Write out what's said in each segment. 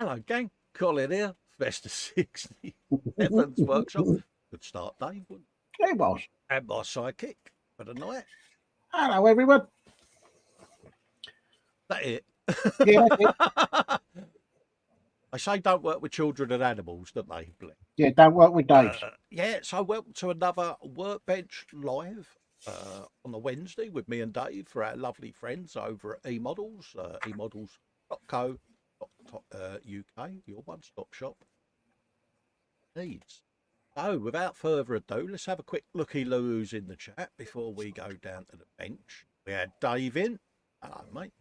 Hello, gang. Colin here. Festa 60. Evans Workshop. Good start, Dave. Wouldn't It was. it? And my sidekick for the night. Hello, everyone. That it? Yeah, that's it. I say don't work with children and animals, don't they? Yeah, don't work with Dave. Yeah, so welcome to another Workbench live on the Wednesday with me and Dave for our lovely friends over at eModels, eModels.co.uk, your one-stop shop needs. So, without further ado, let's have a quick looky-loo who's in the chat before we go down to the bench. We had Dave in. Hello, mate.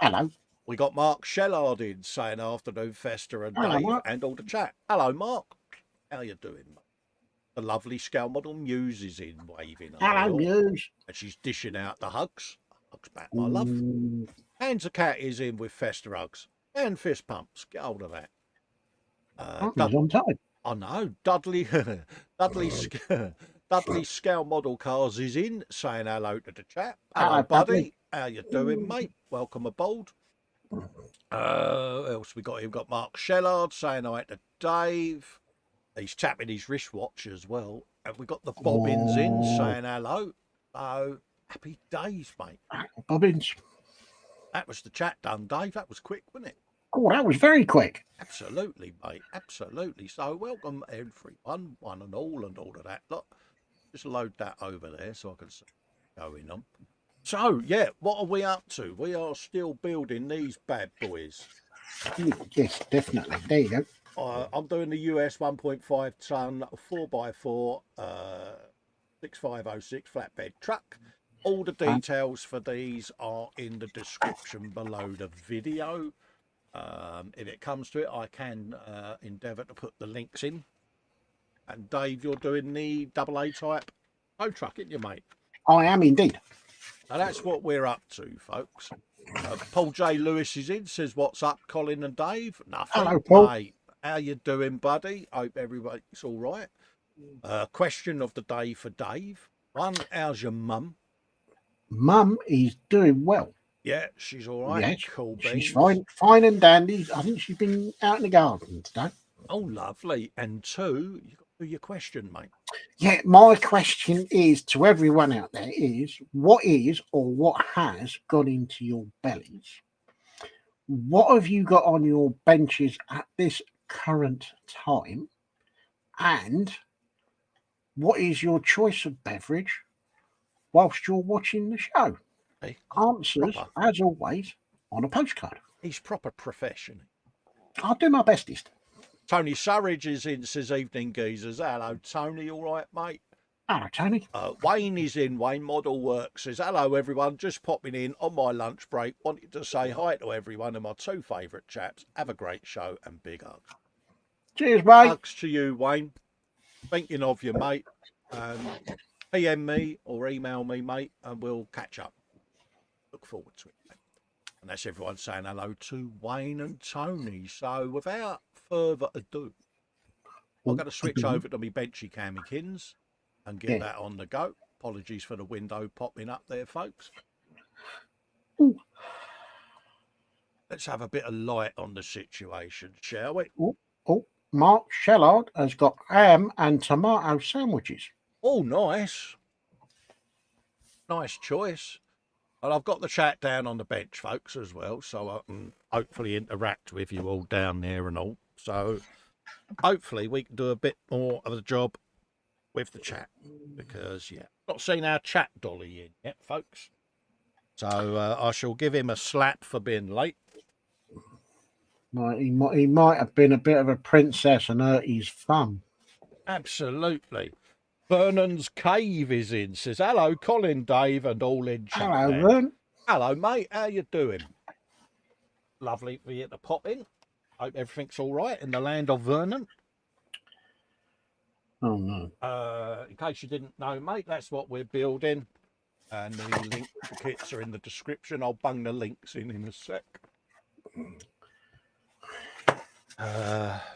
Hello. We got Mark Shellard in saying afternoon, Festa and Hello, Dave, Mark. and all the chat. Hello, Mark. How you doing, mate? The lovely scale model Muse is in, waving. Hello, Muse. And she's dishing out the hugs. Hugs back, my love. And the cat is in with Festa hugs and fist pumps. Get hold of that. He's on time. I know. Dudley Scale Model Cars is in, saying hello to the chat. Hello, buddy. Dudley. How you doing, mate? Welcome aboard. Else we got? We've got Mark Shellard saying hi to Dave. He's tapping his wristwatch as well. And we got the Bobbins in saying hello. Oh, happy days, mate. Bobbins. That was the chat done, Dave. That was quick, wasn't it? Oh, that was very quick. Absolutely, mate. Absolutely. So welcome everyone, one and all of that. Look, just load that over there so I can see what's going on. So, yeah, what are we up to? We are still building these bad boys. Yes, definitely. There you go. I'm doing the US 1.5 ton 4x4 6506 flatbed truck. All the details for these are in the description below the video. If it comes to it, I can endeavour to put the links in. And Dave, you're doing the AA type tow truck, aren't you, mate? I am indeed. Now that's what we're up to, folks. Paul J. Lewis is in, says, what's up, Colin and Dave? Nothing. Hello, Paul. Mate, how you doing, buddy? Hope everybody's all right. Question of the day for Dave. One, how's your mum? Mum is doing well. Yeah, she's all right. Yes, cool she's beans. fine and dandy. I think she's been out in the garden today. Oh, lovely. And two, you got to do your question, mate. Yeah, my question is to everyone out there is what is or what has gone into your bellies? What have you got on your benches at this current time? And what is your choice of beverage whilst you're watching the show? Hey, Answers, proper. as always, on a postcard. He's proper professional. I'll do my bestest. Tony Surridge is in, says, evening geezers. Hello, Tony. All right, mate? Hello, Tony. Wayne is in. Wayne Model Works says, hello, everyone. Just popping in on my lunch break. Wanted to say hi to everyone and my two favourite chaps. Have a great show and big hugs. Cheers, mate. Hugs to you, Wayne. Thinking of you, mate. PM me or email me, mate, and we'll catch up. Look forward to it, mate. And that's everyone saying hello to Wayne and Tony. So without further ado, I'm going to switch over to my Benchy Camikins and get that on the go. Apologies for the window popping up there, folks. Ooh. Let's have a bit of light on the situation, shall we? Oh, Mark Shellard has got ham and tomato sandwiches. Oh, nice. Nice choice. And I've got the chat down on the bench, folks, as well, so I can hopefully interact with you all down there and all. So hopefully we can do a bit more of the job with the chat because, yeah, not seen our chat dolly in yet, folks. So I shall give him a slap for being late. He might have been a bit of a princess and hurt his thumb. Absolutely. Vernon's Cave is in, says, hello, Colin, Dave, and all in chat. Hello, Vern. Hello, mate. How you doing? Lovely for you to pop in. Hope everything's all right in the land of Vernon. Oh, no. In case you didn't know, mate, that's what we're building. And the link to kits are in the description. I'll bung the links in a sec.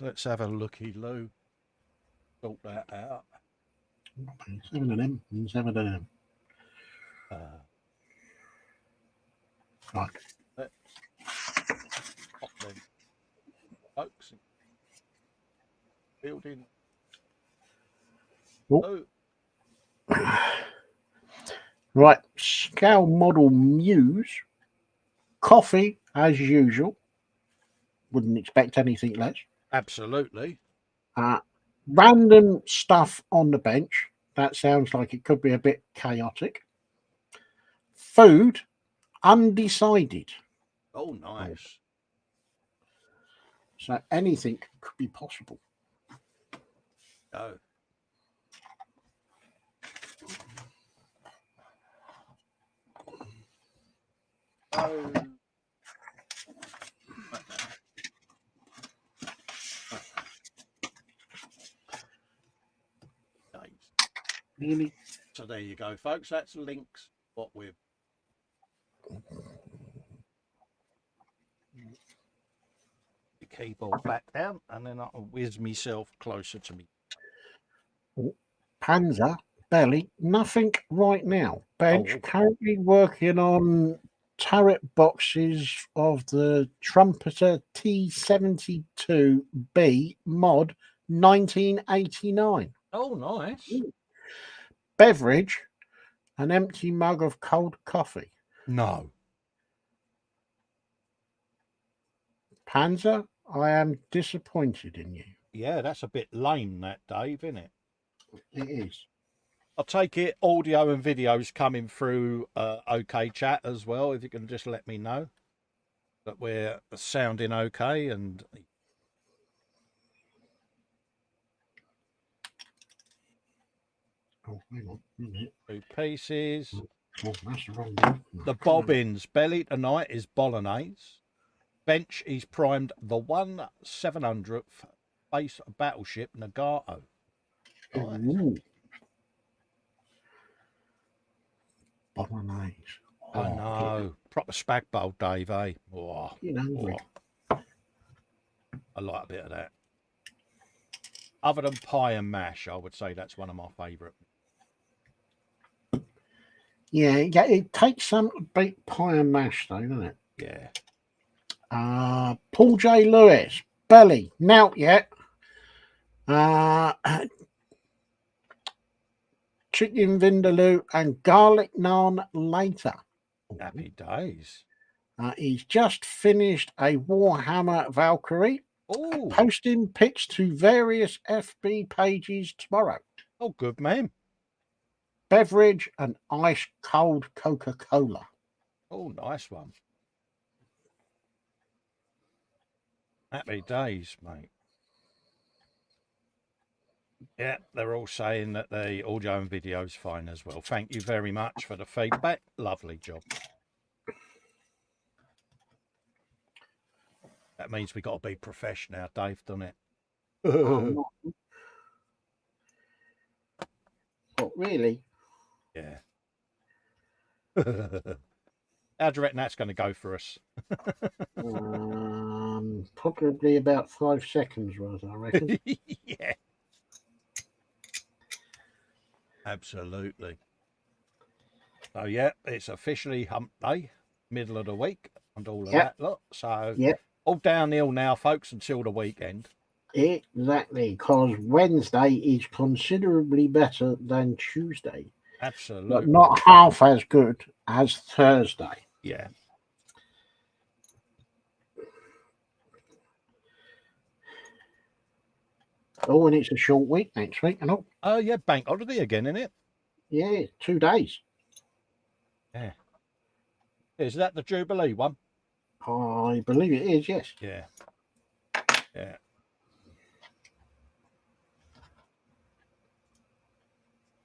Let's have a looky-loo. Sort that out. 7 of them and 7 of them. Right. Pop them building. Oh. Oh, Right, scale model Muse. Coffee, as usual. Wouldn't expect anything less. absolutely. Random stuff on the bench. That sounds like it could be a bit chaotic. Food, undecided. Oh, nice. So anything could be possible. Oh. Oh. Really? So there you go, folks. That's links. What we've the keyboard back down, and then I'll whiz myself closer to me. Panzer, belly, nothing right now. Bench, Oh. currently working on turret boxes of the Trumpeter T-72B mod 1989. Oh, nice. Beverage, an empty mug of cold coffee. No. Panzer, I am disappointed in you. Yeah, that's a bit lame, that, Dave, isn't it? It is. I'll take it. Audio and videos coming through okay chat as well. If you can just let me know that we're sounding okay. And Oh, hang on a minute. 2 pieces. Oh, that's the wrong one. The bobbins. Belly tonight is bolognese. Bench, he's primed the 1/700th base battleship Nagato. Nice. Ooh. Bolognese. I know. Proper spag bowl, Dave, eh? Oh, You know, I like a bit of that. Other than pie and mash, I would say that's one of my favourite. yeah, it takes some to beat pie and mash, though, doesn't it? Yeah. Paul J. Lewis, belly, not yet. Chicken vindaloo and garlic naan later. Happy days. He's just finished a Warhammer Valkyrie. Oh. Posting pics to various FB pages tomorrow. Oh, good man. Beverage and ice cold Coca-Cola. Oh, nice one. Happy days, mate. Yeah, they're all saying that the audio and video is fine as well. Thank you very much for the feedback. Lovely job. That means we got to be professional, Dave, doesn't it? But really? Yeah. How do you reckon that's going to go for us? Probably about 5 seconds, Roz, I reckon. Yeah. Absolutely. So, yeah, it's officially hump day, middle of the week, and all of that lot. So, all downhill now, folks, until the weekend. Exactly, because Wednesday is considerably better than Tuesday. Absolutely. But not half as good as Thursday. Yeah. Oh, and it's a short week next week, and all. Oh, yeah, bank holiday again, isn't it? Yeah, 2 days. Yeah. Is that the Jubilee one? I believe it is, yes. Yeah. Yeah.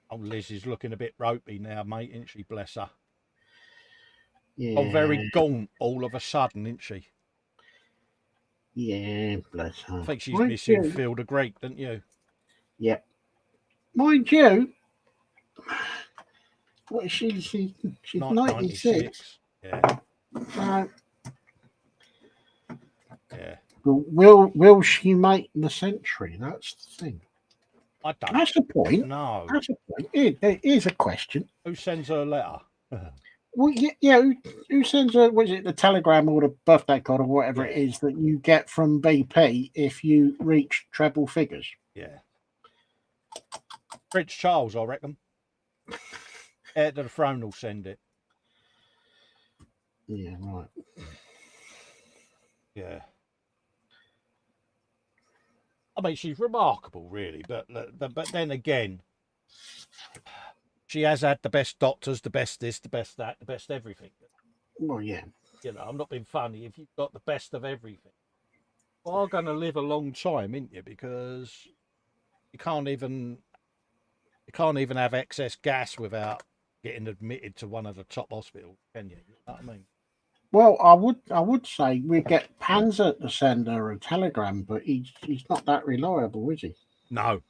Oh, Liz is looking a bit ropey now, mate, isn't she? Bless her. Yeah. Oh, very gaunt all of a sudden, isn't she? Yeah, bless her. I think she's missing Field of Greek, don't you? Yep. Mind you, what is she? She's 96. Yeah. Yeah. Will she make the century? That's the thing. I don't. That's the point. No. That's the point. Here's a question. Who sends her a letter? Well, yeah. Who sends her? Was it the telegram or the birthday card or whatever it is that you get from BP if you reach treble figures? Yeah. Prince Charles, I reckon. Heir to the throne will send it. Yeah, right. Yeah. I mean, she's remarkable, really, but then again, she has had the best doctors, the best this, the best that, the best everything. Well, yeah. You know, I'm not being funny. If you've got the best of everything, well, I'm going to live a long time, ain't you? Because you can't even have excess gas without getting admitted to one of the top hospitals, can you? You know what I mean? Well, I would say we get Panzer to send her a telegram, but he's not that reliable, is he? No,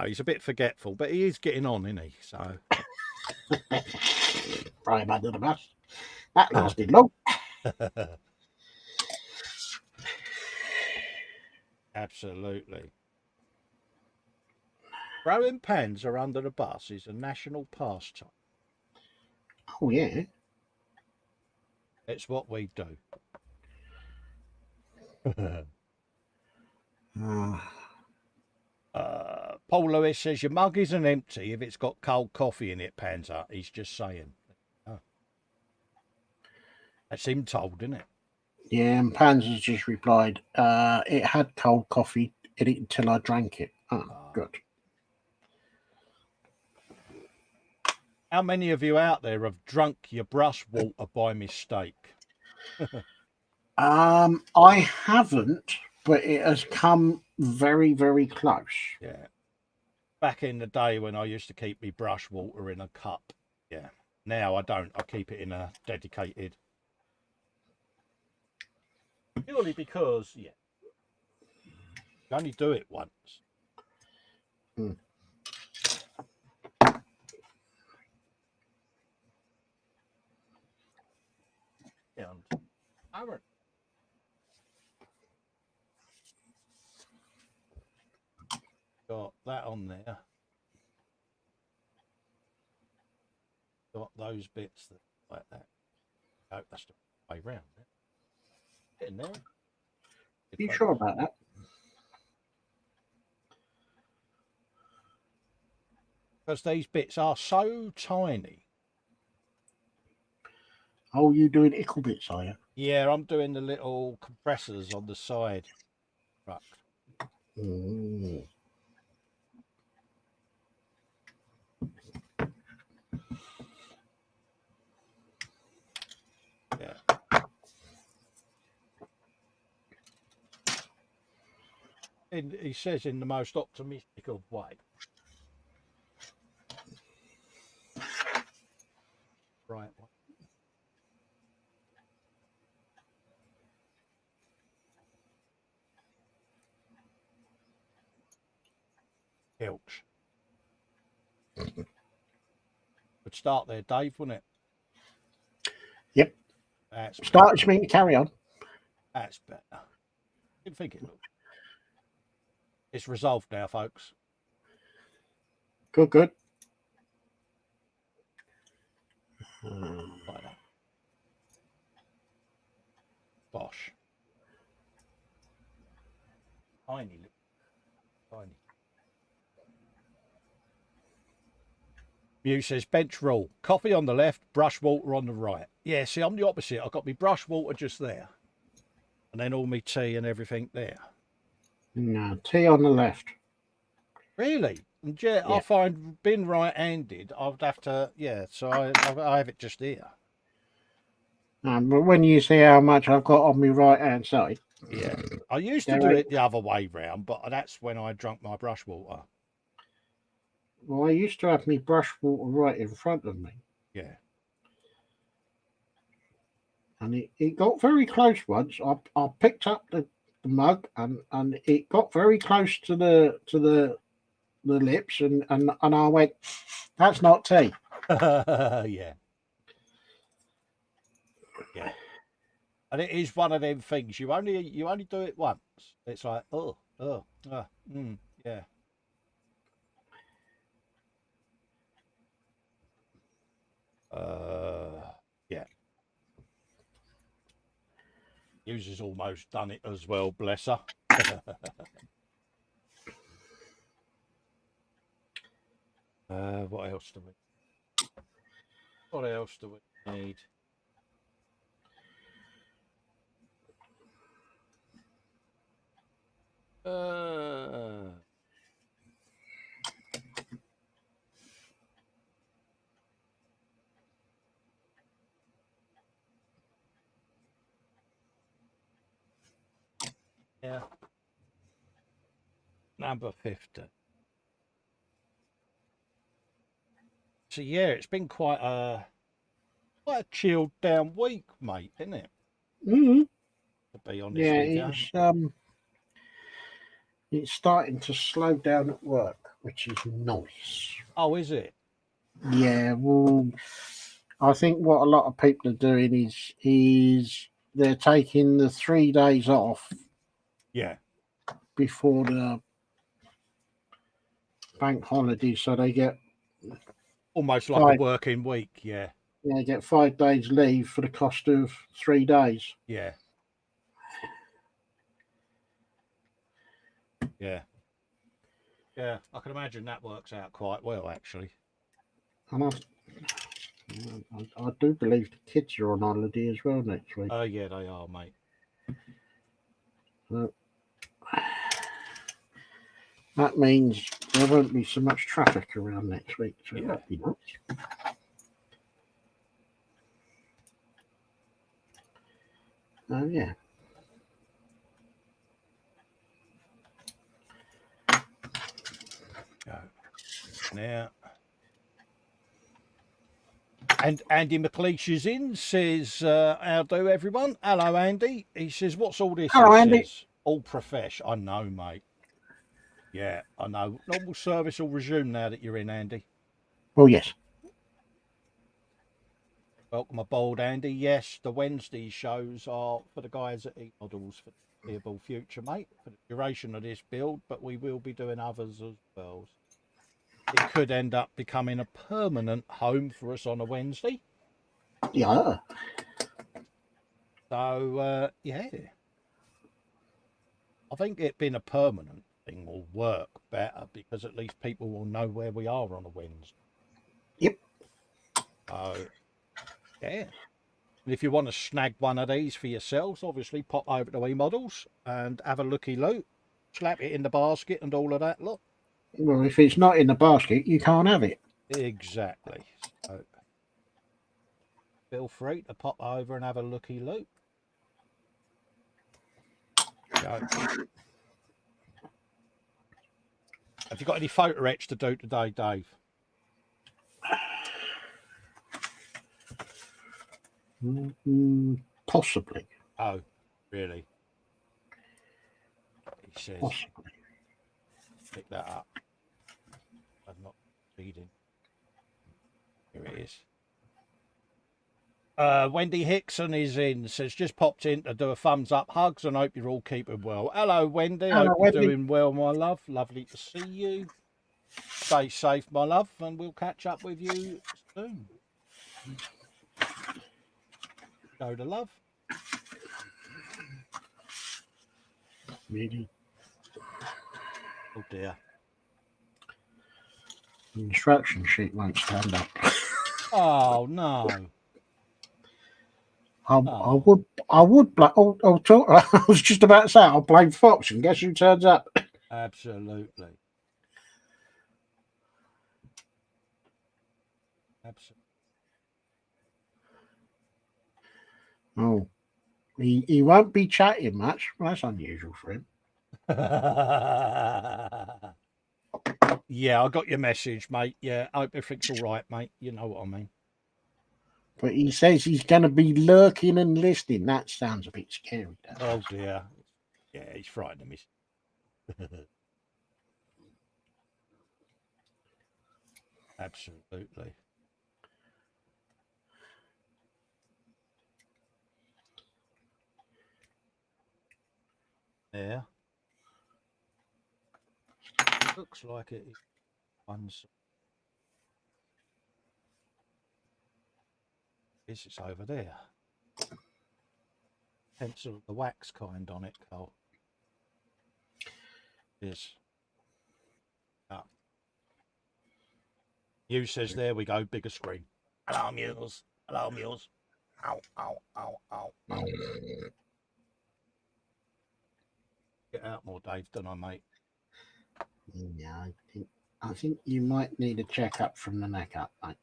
he's a bit forgetful, but he is getting on, isn't he? So Throw him under the bus. That lasted long. absolutely. Throwing pens are under the bus is a national pastime. Oh yeah. It's what we do. Paul Lewis says your mug isn't empty if it's got cold coffee in it, Panzer. He's just saying. Oh. That's him told, isn't it? Yeah, and Panzer's just replied, it had cold coffee in it until I drank it. Oh, good. How many of you out there have drunk your brush water by mistake? I haven't, but it has come very, very close. Yeah. Back in the day when I used to keep my brush water in a cup. Yeah. Now I don't. I keep it in a dedicated. Purely because, yeah, you only do it once. And Aaron. Got that on there. Got those bits that like that. Oh, that's the way round. Getting there. You sure about that? Because these bits are so tiny. Oh, you doing ickle bits, are you? Yeah, I'm doing the little compressors on the side. Right. Mm. Yeah. He says in the most optimistic of way. Right. Ouch. Would start there, Dave, wouldn't it? Yep. That's Start, which means carry on. That's better. Didn't think it would. It's resolved now, folks. Good, good. Like that. Bosh. Tiny. Tiny. Mew says bench rule. Coffee on the left, brush water on the right. Yeah, see, I'm the opposite. I've got my brush water just there. And then all my tea and everything there. No, tea on the left. Really? And yeah, I find being right-handed, I'd have to, yeah, so I have it just here. But when you see how much I've got on my right-hand side. Yeah. I used to do it the other way round, but that's when I drank my brush water. Well, I used to have my brush water right in front of me. Yeah. And it got very close once. I picked up the mug and it got very close to the lips and I went, that's not tea. Yeah. Yeah. And it is one of them things. You only do it once. It's like, yeah. Yeah. User's almost done it as well, bless her. What else do we? What else do we need? Yeah. Number 50. So yeah, it's been quite a chilled down week, mate, isn't it? Mm-hmm. To be honest Yeah, with you. it's starting to slow down at work, which is nice. Oh, is it? Yeah, well, I think what a lot of people are doing is they're taking the 3 days off Yeah. before the bank holiday, so they get Almost like a working week, yeah. Yeah, get 5 days leave for the cost of 3 days. Yeah. Yeah. Yeah. I can imagine that works out quite well, actually. And I do believe the kids are on holiday as well next week. Oh, yeah, they are, mate. That means there won't be so much traffic around next week, so Yeah. that'd be nice. Oh, yeah. Go. Now. And Andy McLeish is in, says, how do everyone? Hello, Andy. He says, what's all this? Hello, He Andy. says, all profesh. I know, mate. Yeah, I know. Normal service will resume now that you're in, Andy. Oh, yes. Welcome aboard, Andy. Yes, the Wednesday shows are for the guys at eModels for the foreseeable future, mate, for the duration of this build, but we will be doing others as well. It could end up becoming a permanent home for us on a Wednesday. Yeah. So, yeah. I think it being a permanent thing will work better because at least people will know where we are on a Wednesday. Yep. Yeah. And if you want to snag one of these for yourselves, obviously pop over to eModels and have a looky loot, slap it in the basket and all of that. Look. Well, if it's not in the basket, you can't have it. Exactly. So feel free to pop over and have a looky loot. Go. Have you got any photo etch to do today, Dave? Possibly. Oh, really? He says, Possibly. pick that up. I'm not reading. Here it is. Wendy Hickson is in, says, just popped in to do a thumbs up, hugs, and hope you're all keeping well. Hello, Wendy. Hello, hope Wendy. you're doing well, my love. Lovely to see you. Stay safe, my love, and we'll catch up with you soon. Go to love. Really? Oh, dear. The instruction sheet won't stand up. Oh, no. I would. I was just about to say I'll blame Fox, and guess who turns up? Absolutely. Absolutely. Oh, he won't be chatting much. Well, that's unusual for him. Yeah, I got your message, mate. Yeah, I hope everything's all right, mate. You know what I mean. But he says he's going to be lurking and listening. That sounds a bit scary. Oh, dear. Yeah, he's frightening me. Absolutely. Yeah. Looks like it is one. It's over there. Pencil the wax kind on it, Cole. Yes. Ah. You says, there we go, bigger screen. Hello, mules. Hello, mules. Ow, ow, ow, ow, ow. Get out more, Dave, don't I, mate? Yeah, I think you might need a checkup from the neck up, mate.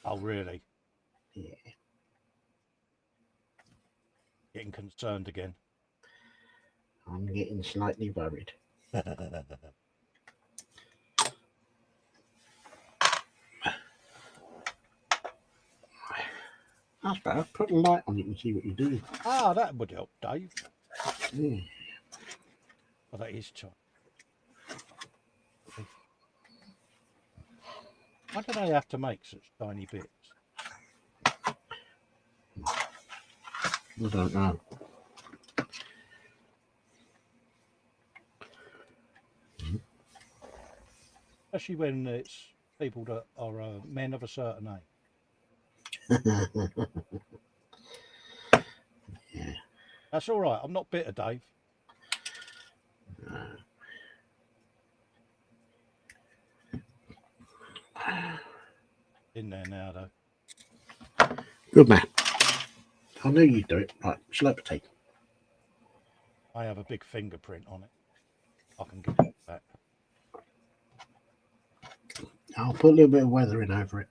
Oh, really? Yeah. Getting concerned again. I'm getting slightly worried. That's better. Put a light on it and see what you do. Ah, that would help, Dave. Yeah. Well, that is time. Why do they have to make such tiny bits? I don't know. Especially when it's people that are men of a certain age. Yeah. That's all right. I'm not bitter, Dave. In there now, though. Good man. I knew you'd do it. Right, celebrity. I have a big fingerprint on it. I can give it back. I'll put a little bit of weathering over it.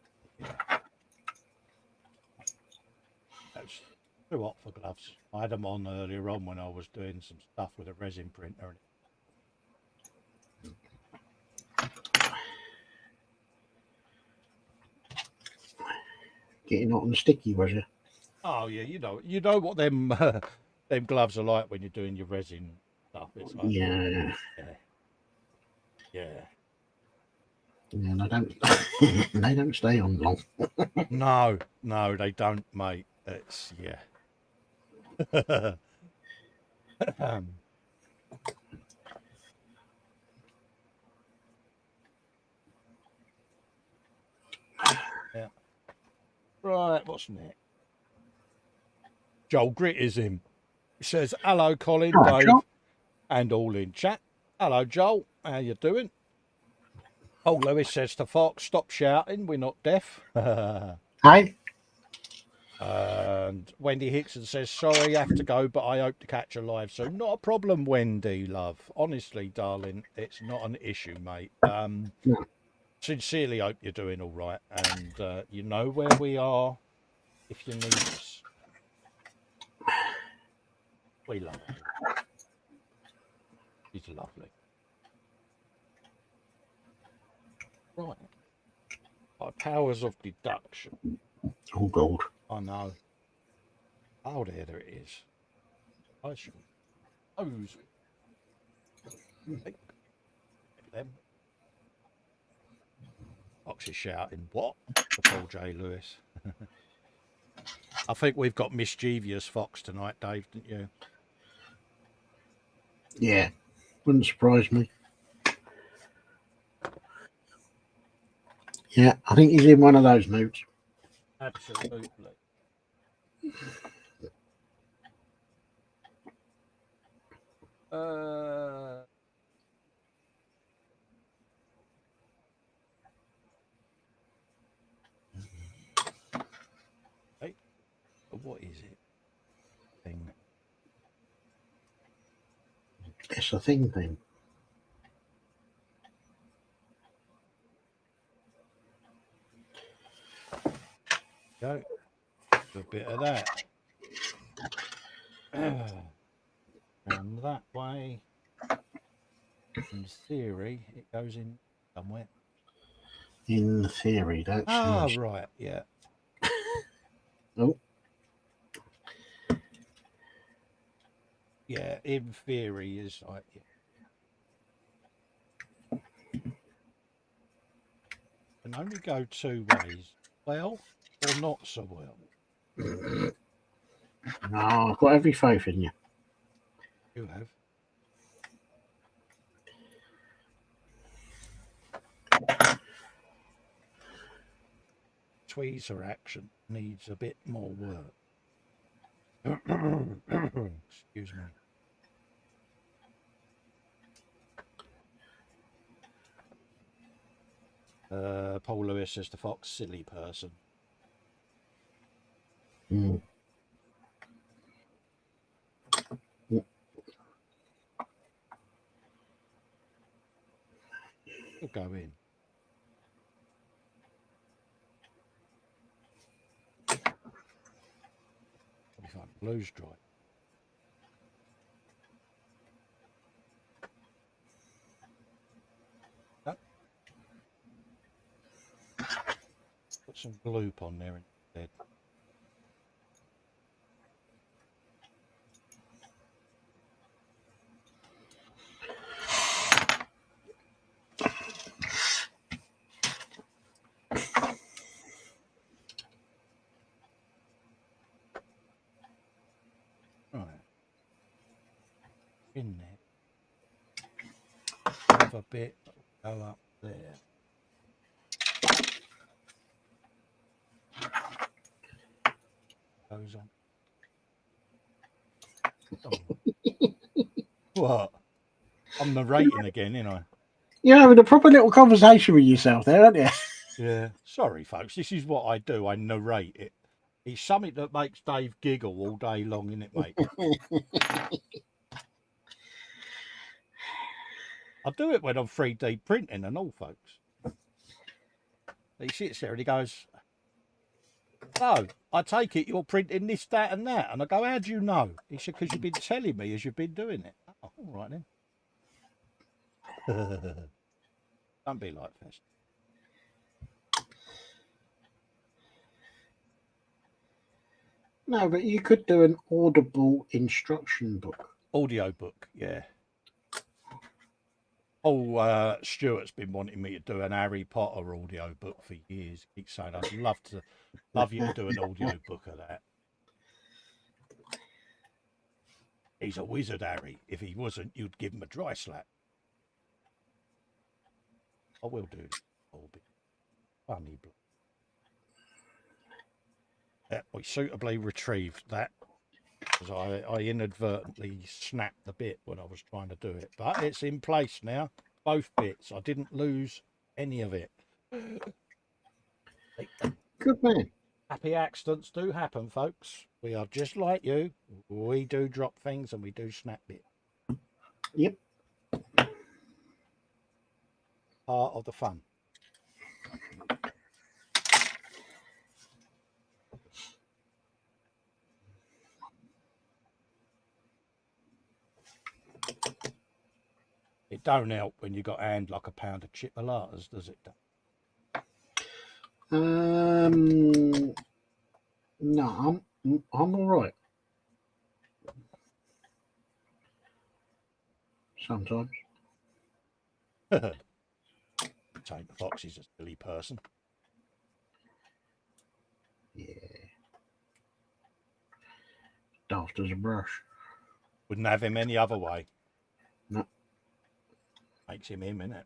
That's too hot for gloves. I had them on earlier on when I was doing some stuff with a resin printer. Getting hot and sticky, was you? Oh yeah, you know what them them gloves are like when you're doing your resin stuff. It's like, Yeah. yeah. Yeah, they don't. They don't stay on long. No, they don't, mate. It's yeah. Yeah. Right, what's next? Joel Grit is him. He says, hello, Colin, Oh, Dave, John. and all in chat. Hello, Joel. How you doing? Oh, Lewis says to Fox, stop shouting. We're not deaf. Hey. And Wendy Hickson says, sorry, I have to go, but I hope to catch you live soon. Not a problem, Wendy, love. Honestly, darling, it's not an issue, mate. No. Sincerely hope you're doing all right. And you know where we are if you need us. We love you. He's lovely. Right. By powers of deduction. Oh, God. I know. Oh, there it is. I shall close them. Fox is shouting, what? To Paul J. Lewis. I think we've got mischievous Fox tonight, Dave, didn't you? Yeah. Wouldn't surprise me. Yeah, I think he's in one of those moods. Absolutely. Hey, what is it? Thing. It's a thing. Go. Do a bit of that. And that way, in theory, it goes in somewhere. In theory, that's. Ah, right, yeah. Oh. Yeah, in theory is like, yeah. Can only go two ways, well or not so well. No, I've got every faith in you. You have. Tweezer action needs a bit more work. Excuse me. Paul Lewis says the fox, silly person. Mm. We'll go in. What if I blues dry? No. Put some gloop on there instead. Right. In there. Have a bit go up there. Goes on. Oh. What? I'm narrating again, ain't I? You're having a proper little conversation with yourself there, aren't you? Yeah. Sorry, folks. This is what I do. I narrate it. It's something that makes Dave giggle all day long, isn't it, mate? I do it when I'm 3D printing and all, folks. He sits there and he goes, "No, I take it you're printing this, that, and that." And I go, "How do you know?" He said, "Because you've been telling me as you've been doing it." Oh, all right then. Don't be like Festa. No, but you could do an audible instruction book. Audio book, yeah. Oh, Stuart's been wanting me to do an Harry Potter audio book for years. He keeps saying, "I'd love you to do an audio book of that." He's a wizard, Harry. If he wasn't, you'd give him a dry slap. I will do this. I'll be funny. We suitably retrieved that because I inadvertently snapped the bit when I was trying to do it. But it's in place now. Both bits. I didn't lose any of it. Good man. Happy accidents do happen, folks. We are just like you. We do drop things and we do snap it. Yep. Part of the fun. It don't help when you got a hand like a pound of chipolatas, does it? No, I'm all right. Sometimes. Take the fox is a silly person. Yeah. Daft as a brush. Wouldn't have him any other way. No. Makes him him, innit?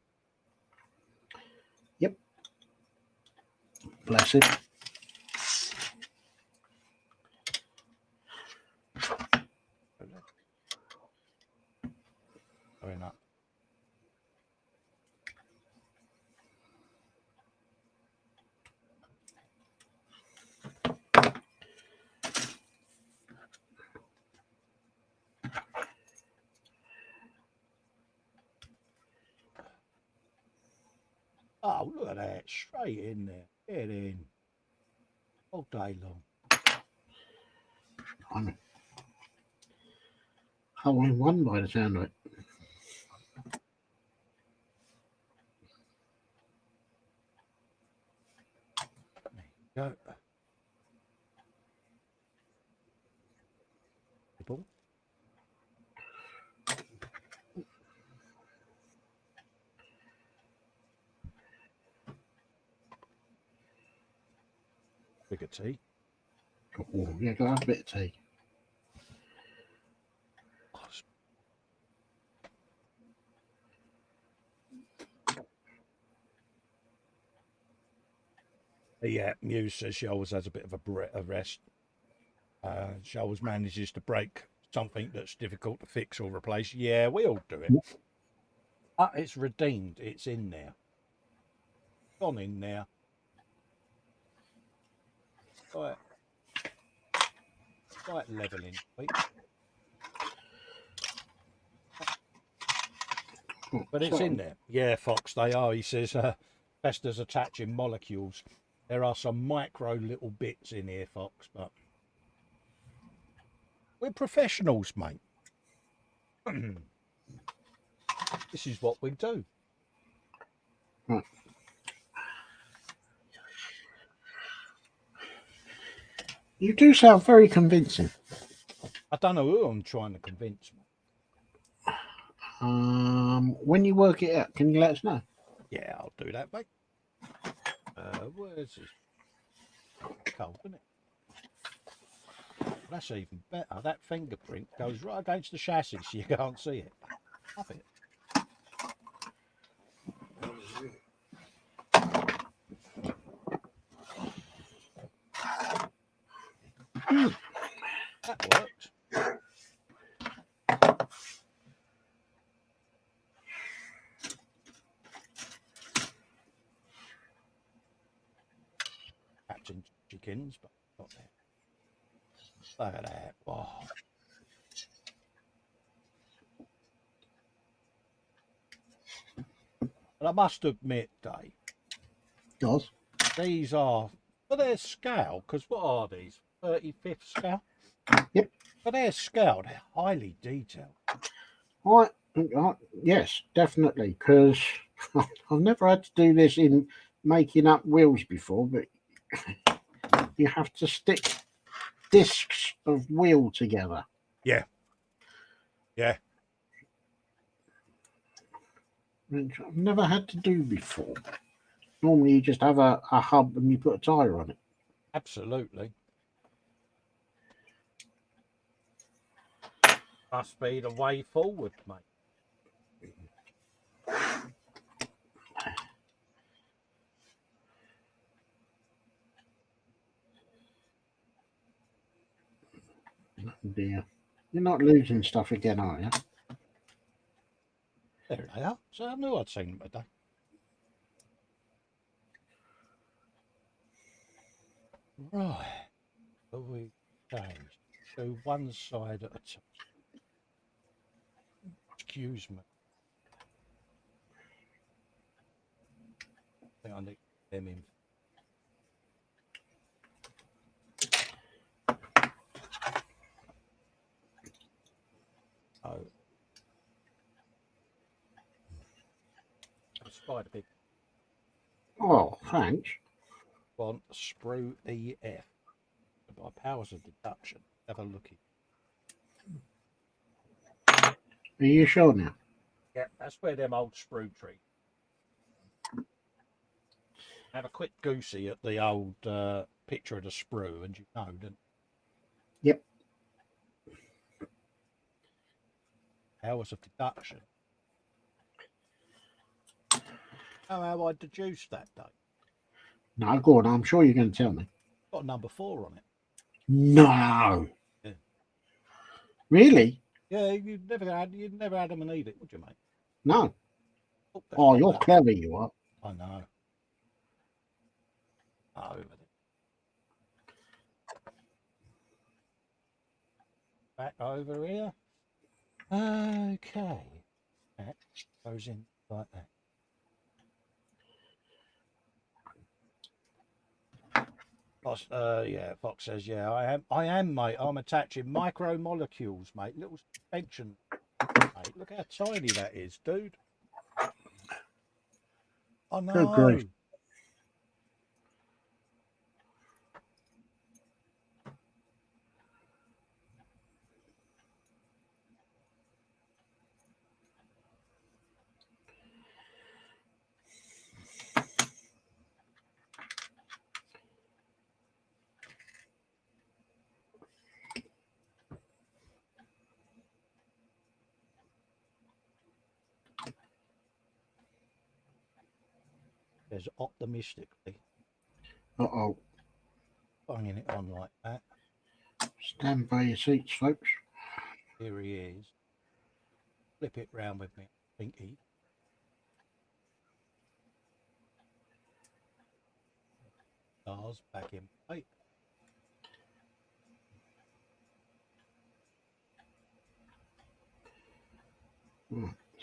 Yep. Bless it. Very nice. Oh, look at that. Straight in there. Get in. All day long. I'm hole in one by the sound of it. There you go. People. Bigger tea. Oh, yeah, go have a bit of tea. Yeah, Muse says she always has a bit of a rest. She always manages to break something that's difficult to fix or replace. Yeah, we all do it. It's redeemed. It's in there. on in there. Right. Right leveling. Wait. But it's in there. Yeah, Fox, they are. He says, Festa's attaching molecules. There are some micro little bits in here, Fox, but we're professionals, mate. This is what we do. You do sound very convincing. I don't know who I'm trying to convince. When you work it out, can you let us know? Yeah, I'll do that, mate. Where's this? Cold, isn't it? That's even better. That fingerprint goes right against the chassis, so you can't see it. Love it. That worked. Captain Chickens, but not there. Look at that. Wow. But I must admit, Dave, Yes. these are, for their scale, because what are these? 35th scale? Yep. For their scale, they're highly detailed. Yes, definitely, because I've never had to do this in making up wheels before, but you have to stick discs of wheel together. Yeah. Yeah. Which I've never had to do before. Normally you just have a hub and you put a tyre on it. Absolutely. Must be the way forward, mate. Dear. You're not losing stuff again, are you? There they are. So I knew I'd seen them today. Right. So we change to one side at a time. Excuse me. I think I need them in. Oh. Spider Pig. Oh, thanks. Want sprue EF. By powers of deduction. Have a looky. Are you sure now? Yeah, that's where them old sprue trees. Have a quick goosey at the old picture of the sprue, and you know, don't you? Yep. Powers of deduction. How I deduced that, though? No, go on. I'm sure you're going to tell me. Got a number 4 on it. No. Yeah. Really? Yeah, you'd never had them and eat it, would you, mate? No. Oh, you're clever, you are. I know. Over there. Back over here. Okay. That goes in like that. Fox says, yeah, I am, mate. I'm attaching micromolecules, mate. Little suspension, mate. Look how tiny that is, dude. I know. Good grief. There's optimistically. Uh-oh. Banging it on like that. Stand by your seats, folks. Here he is. Flip it round with me, Pinky. Stars back in plate.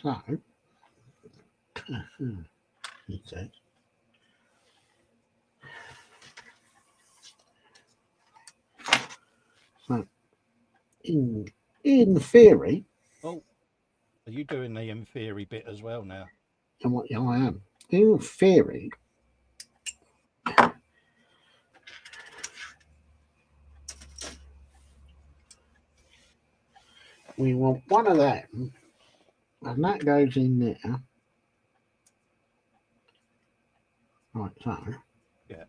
So, he says, so in theory, Oh, are you doing the in theory bit as well now? and what I am, in theory, we want one of them, and that goes in there. Right, so Yeah,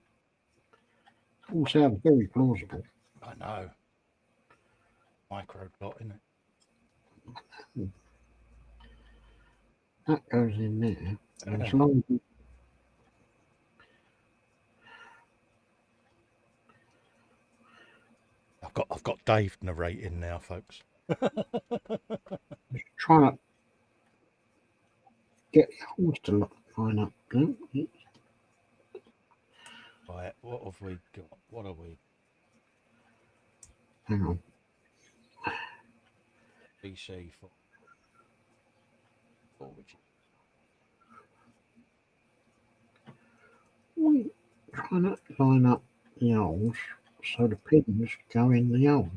all sounds very plausible. I know. Micro dot, isn't it? That goes in there. And as long as I've got Dave narrating now, folks. trying to get the holes to line up. No, Right, what have we got? What are we? hang on. BC for which We trying to line up the holes so the pins go in the hole.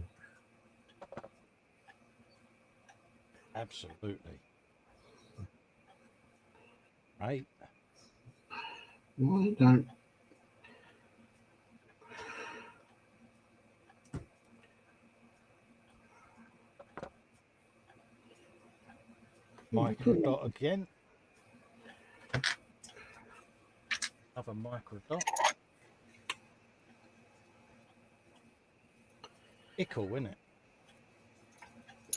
absolutely right. Why don't Micro dot again. Another micro dot. Ickle, isn't it?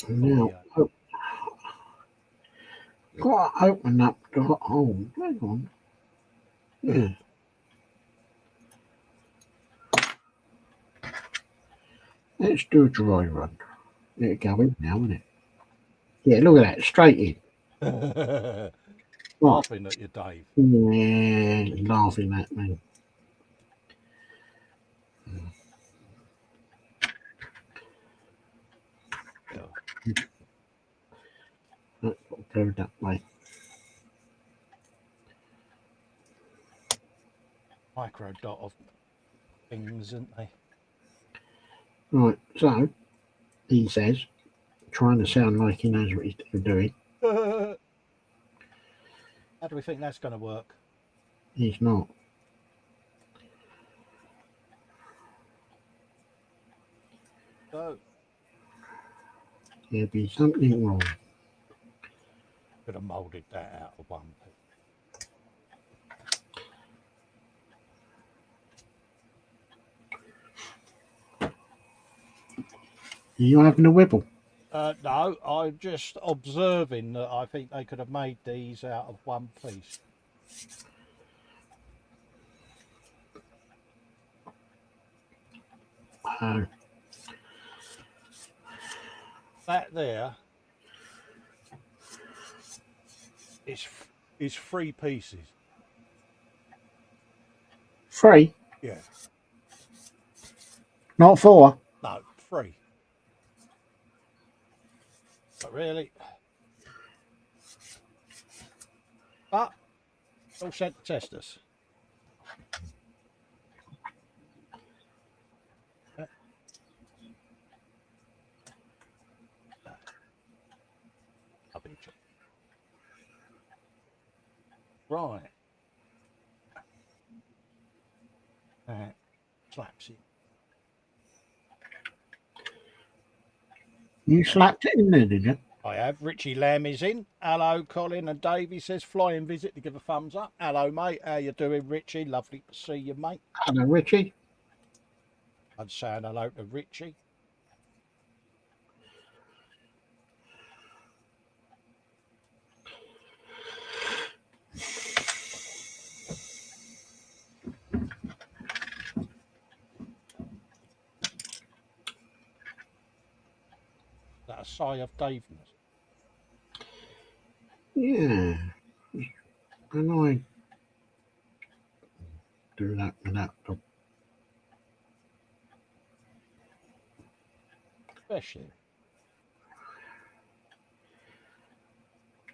now got to open up the hole. Hang on. Yeah. Let's do a dry run. Let it go in now, isn't it? Yeah, look at that, straight in. Right. Laughing at you, Dave. Yeah, laughing at me. Yeah. That's got to go that way. Micro dot of things, isn't they? Right, so he says, trying to sound like he knows what he's doing. How do we think that's going to work? He's not. So, There'll be something wrong. could have moulded that out of one piece. Are you having a wibble? No, I'm just observing that I think they could have made these out of one piece. Oh. That there is 3 pieces. 3? Yeah. Not 4? No, 3. But really, but all sent to test us. Right. Slaps it. You slapped it in there, did you? I have. Richie Lamb is in. Hello, Colin and Davey says flying visit to give a thumbs up. Hello, mate. How you doing, Richie? Lovely to see you, mate. Hello, Richie. I'd say hello to Richie. That a sigh of Daveness? Yeah. And I do that with that. Especially.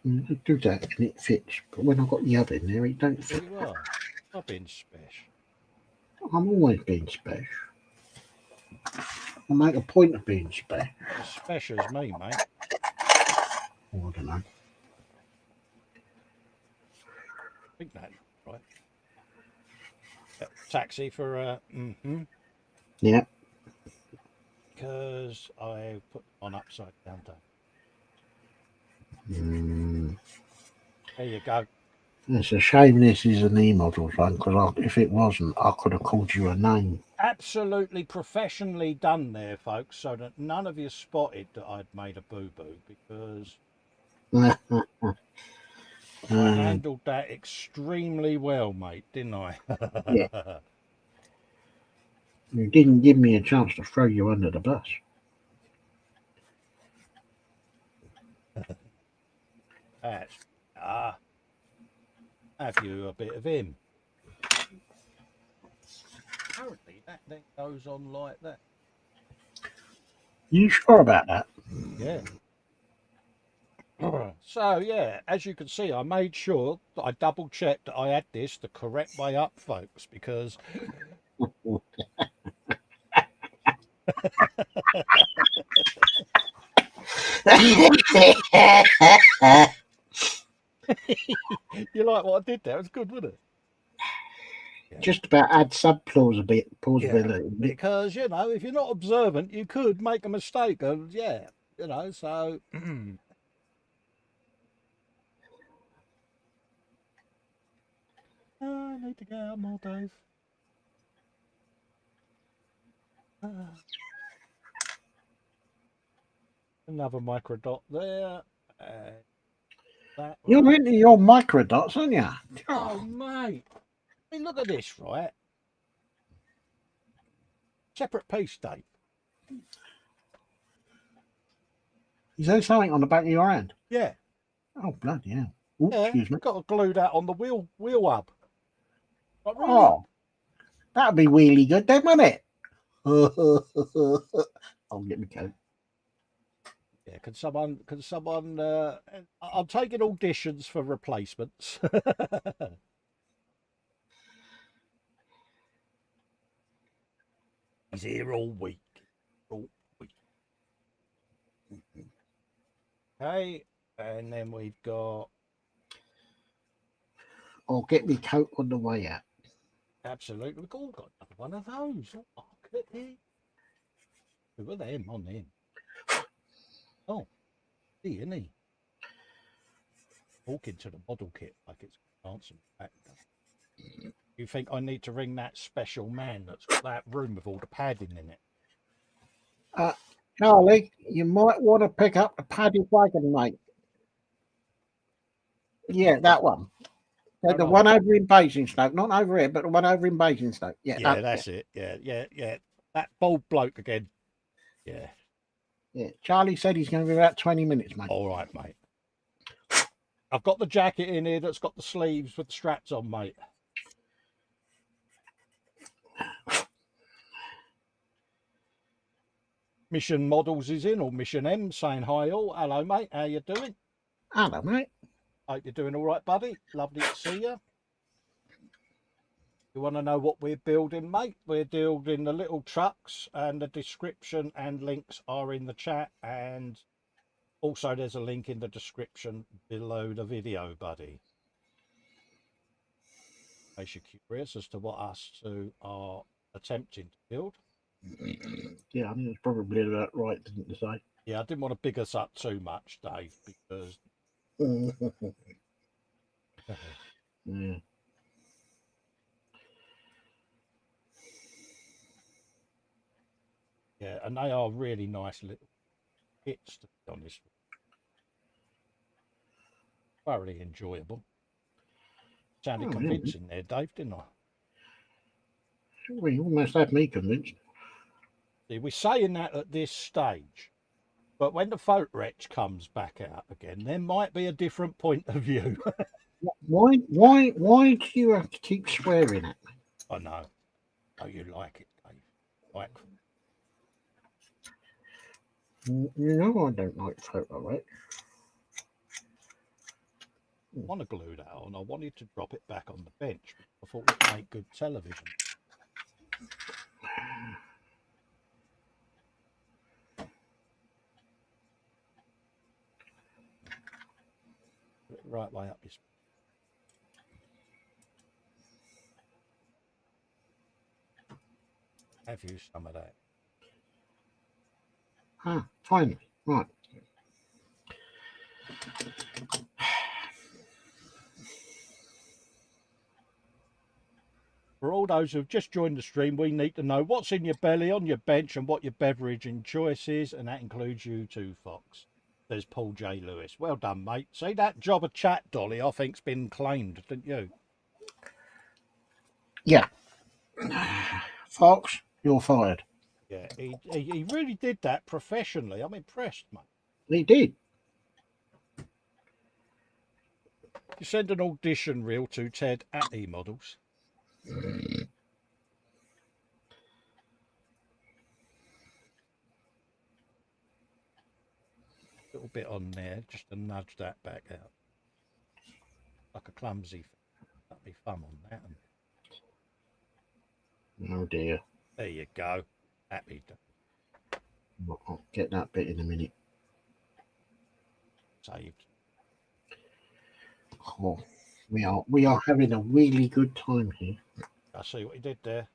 I do that and it fits. But when I've got the oven there, it don't There fit. you are. I've been special. I'm always being special. I make a point of being special. Not as special as me, mate. Oh, I don't know. I think that's right. Taxi for Yeah. because I put on upside down. Mm. There you go. It's a shame this is an eModels one, because if it wasn't, I could have called you a name. Absolutely professionally done there, folks, so that none of you spotted that I'd made a boo-boo, because I handled that extremely well, mate, didn't I? Yeah. You didn't give me a chance to throw you under the bus. That's have you a bit of him. Apparently that then goes on like that. You sure about that? Yeah. So yeah, as you can see, I made sure that I double checked that I had this the correct way up, folks, because you like what I did there? It was good, wasn't it? Yeah. Just about add some plausibility. Yeah, because you know, if you're not observant, you could make a mistake. And yeah, you know, so I need to get out more, Dave. Another micro dot there. And that You're right. into your microdots, aren't you? Oh, mate. I mean, look at this, right? Separate piece, Dave. Is there something on the back of your hand? Yeah. Oh, bloody hell. Ooh, Yeah. excuse me. Got to glue that on the wheel hub. Like, really? Oh, that'd be really good then, wouldn't it? I'll get my coat. Yeah, can someone, I'm taking auditions for replacements. He's here all week. All week. Okay, and then we've got I'll get my coat on the way out. absolutely. We've all got another one of those. Oh, look at here. Who are them on him? Oh, he isn't he? Walking to the model kit like it's dancing back. You think I need to ring that special man that's got that room with all the padding in it? Charlie, you might want to pick up the padded wagon, mate. Yeah, that one. The one over in Basingstoke, not over here, but the one over in Basingstoke. Yeah, Yeah, that's it. Yeah. That bald bloke again. Yeah. Yeah, Charlie said he's going to be about 20 minutes, mate. All right, mate. I've got the jacket in here that's got the sleeves with the straps on, mate. Mission Models is in, or Mission M, saying hi all. Hello, mate. How you doing? Hello, mate. Hope you're doing all right, buddy. Lovely to see you. You want to know what we're building, mate? We're building the little trucks, and the description and links are in the chat. And also there's a link in the description below the video, buddy. In case you're curious as to what us two are attempting to build. Yeah, I think it's probably about right, didn't you say? Yeah, I didn't want to big us up too much, Dave, because Yeah. yeah, and they are really nice little kits, to be honest. Thoroughly enjoyable. Sounded convincing there, Dave, didn't I? Well, you almost had me convinced. See, we're saying that at this stage, but when the photo etch comes back out again, there might be a different point of view. Why do you have to keep swearing at me? I know. Oh, you like it, Dave. Like, You know I don't like photo etch. I want to glue that on. I wanted to drop it back on the bench. I thought it'd make good television. Put it right way up his. Have you some of that? Ah, finally. Right. For all those who've just joined the stream, we need to know what's in your belly, on your bench, and what your beverage and choice is, and that includes you too, Fox. There's Paul J. Lewis. Well done, mate. See, that job of chat, Dolly, I think's been claimed, didn't you? Yeah. Fox, you're fired. Yeah, he really did that professionally. I'm impressed, mate. He did. You send an audition reel to Ted at eModels. Little bit on there, just to nudge that back out. Like a clumsy. That'd be fun on that. Oh dear. There you go. Happy. I'll get that bit in a minute. Saved. Oh, we are having a really good time here. I see what he did there.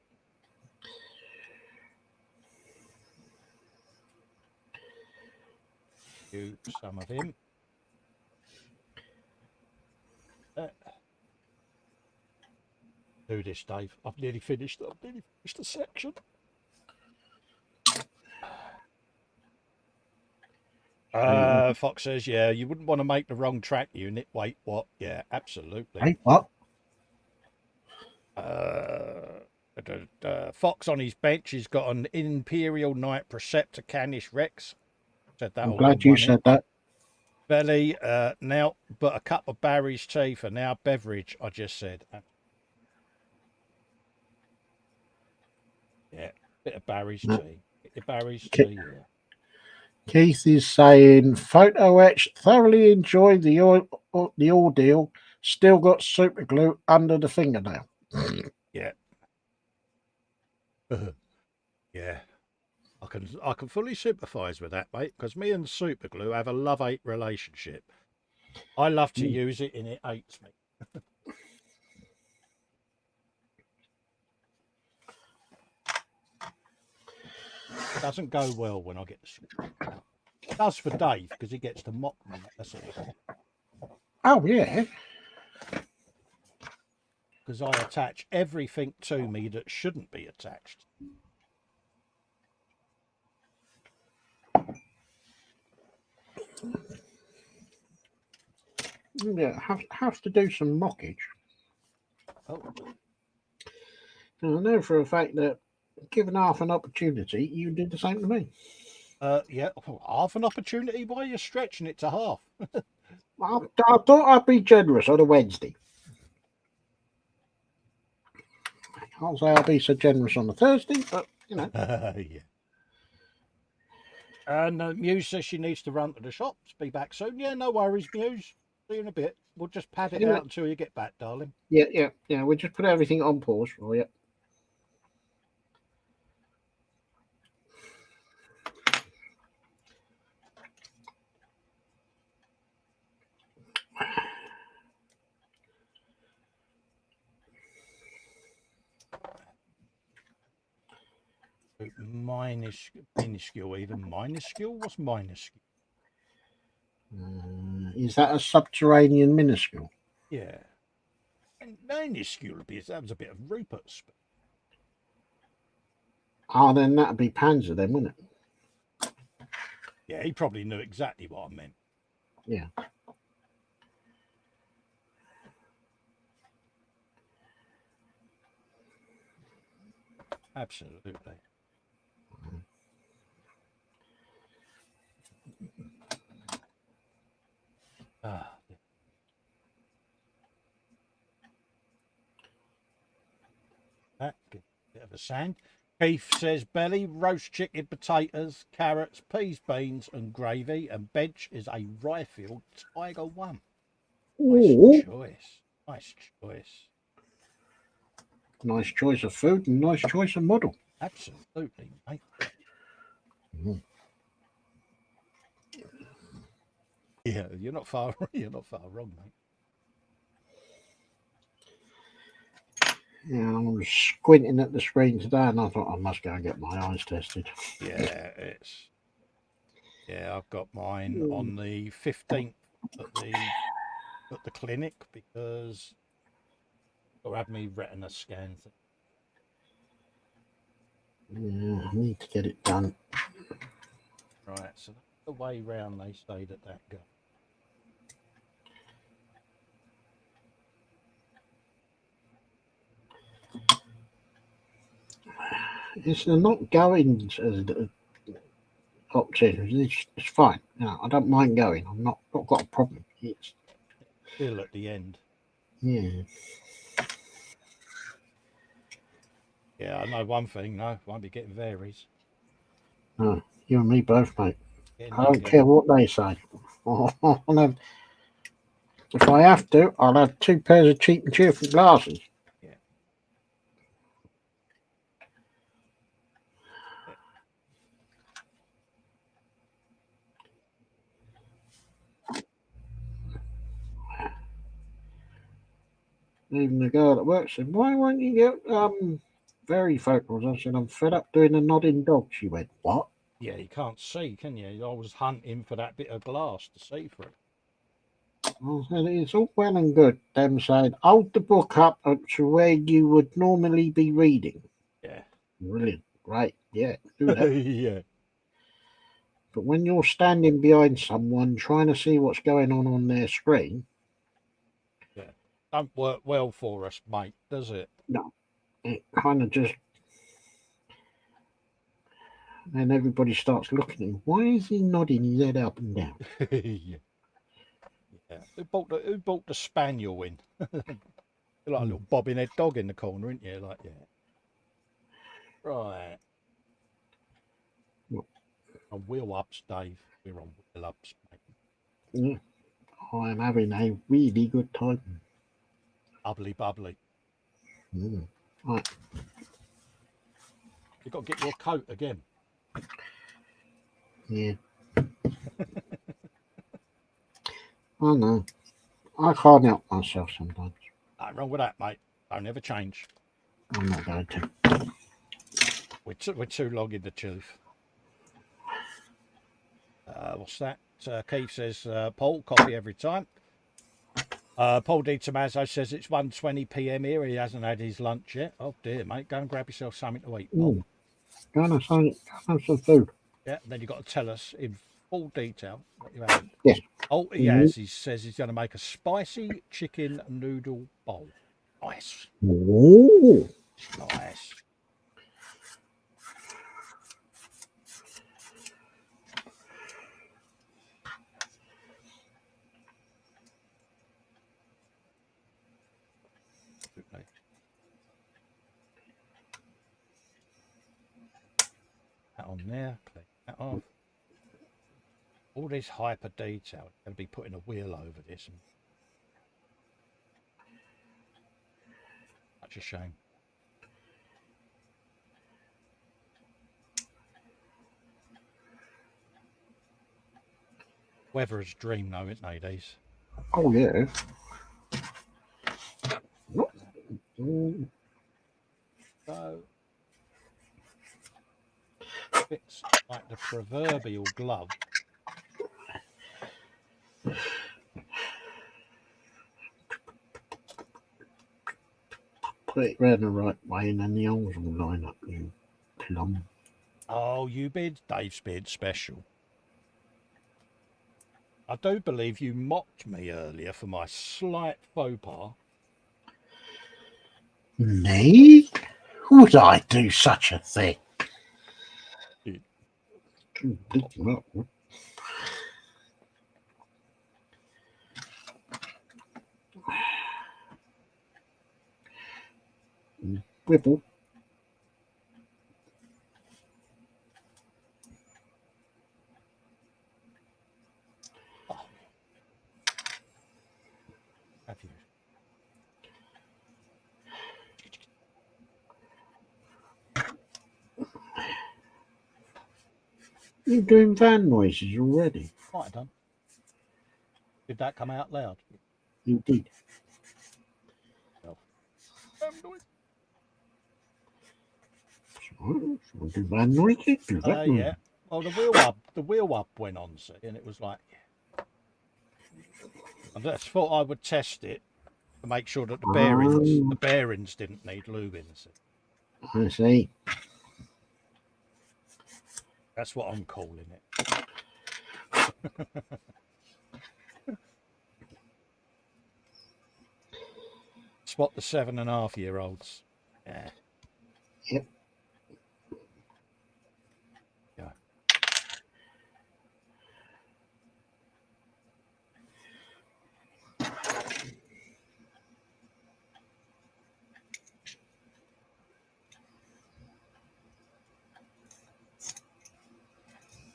Do some of him. Do this, Dave. I've nearly finished the section. Fox says, yeah, you wouldn't want to make the wrong track unit. Wait, what? Yeah, absolutely. Hey, what? Fox on his bench, he's got an Imperial Knight Preceptor Canis Rex. Said that. I'm glad you said that. Belly, now, but a cup of Barry's tea for now. Beverage, I just said. Yeah, bit of Barry's tea. Bit of Barry's tea, yeah. Keith is saying, photo etch, thoroughly enjoyed the ordeal, still got super glue under the fingernail. Yeah. Yeah. I can fully sympathise with that, mate, because me and super glue have a love-hate relationship. I love to use it and it hates me. It doesn't go well when I get the super glue. It does for Dave, because he gets to mock me. That's all. Oh, yeah. Because I attach everything to me that shouldn't be attached. Yeah, have to do some mockage. Oh. And I know for a fact that given half an opportunity, you did the same to me. Yeah, half an opportunity. Why are you stretching it to half? I thought I'd be generous on a Wednesday. I'll say I'll be so generous on a Thursday, but you know. Yeah. And Muse says she needs to run to the shops. Be back soon. Yeah, no worries, Muse. See you in a bit. We'll just pad it out until you get back, darling. Yeah. We'll just put everything on pause for you. Minuscule, even minuscule. What's minuscule? Is that a subterranean minuscule? Yeah, and minuscule. That was a bit of Rupert's. Oh, then that'd be Panzer, then, wouldn't it? Yeah, he probably knew exactly what I meant. Yeah. Absolutely. Ah, yeah. That bit of a sand. Keith says belly, roast chicken, potatoes, carrots, peas, beans, and gravy. And bench is a Ryefield Tiger 1. Nice Oh, choice. Nice choice. nice choice of food and nice choice of model. Absolutely, mate. Mm. Yeah, you're not far. You're not far wrong, mate. Yeah, I was squinting at the screen today, and I thought I must go and get my eyes tested. Yeah, I've got mine on the 15th at the clinic because I'll have me retina scan. Yeah, I need to get it done. Right, so that's the way round they say that goes. It's not going as the option. It's fine. No, I don't mind going. I'm not got a problem. It's Still at the end. yeah. Yeah, I know one thing. No, won't be getting varies. No, you and me both, mate. Getting I none don't care what they say. If I have to, I'll have 2 pairs of cheap and cheerful glasses. Yeah. Even the girl at work said, "Why won't you get varifocals?" I said, "I'm fed up doing the nodding dog." She went, "What?" Yeah, you can't see, can you? I was hunting for that bit of glass to see through. I said, "It's all well and good them saying, hold the book up to where you would normally be reading." Yeah. Brilliant. Great. Yeah, do that. Yeah. But when you're standing behind someone trying to see what's going on their screen, Yeah. Don't work well for us, mate, does it? no, it kind of just, and everybody starts looking at him. Why is he nodding his head up and down? Yeah. Yeah. Who bought the spaniel in? You're like a little bobbing head dog in the corner, aren't you? Like, yeah. Right. Well, On wheel ups, Dave. We're on wheel ups, mate. yeah, I'm having a really good time. Bubbly, bubbly. Right. You've got to get your coat again. Yeah. I know. I can't help myself sometimes. Nothing wrong with that, mate. Don't ever change. I'm not going to. We're too long in the tooth. What's that? Keith says, Paul, coffee every time. Paul D. Tommaso says it's 1:20 p.m. here. He hasn't had his lunch yet. Oh dear, mate. Go and grab yourself something to eat, Paul. Go and have some food. Yeah, then you've got to tell us in full detail what you're having. Yes. Oh, he has. He says he's going to make a spicy chicken noodle bowl. Nice. Ooh. Nice. That on there. Click that off. All this hyper detail. Going to be putting a wheel over this. Such a shame. Weather's dream, though, isn't they, these? Oh, yeah. So, fits like the proverbial glove. Put it round the right way and then the holes will line up, you plum. Oh, you bid Dave's bid special. I do believe you mocked me earlier for my slight faux pas. Me? Would I do such a thing? Whipple. You're doing van noises already. Might have done. Did that come out loud? You did. No. So do van noises. Do that noise. Yeah. Well, the wheel up went on, see, and it was like, I just thought I would test it to make sure that the bearings didn't need lubing. See. I see. That's what I'm calling it. Spot the 7.5-year-olds. Yeah. Yep. Yeah.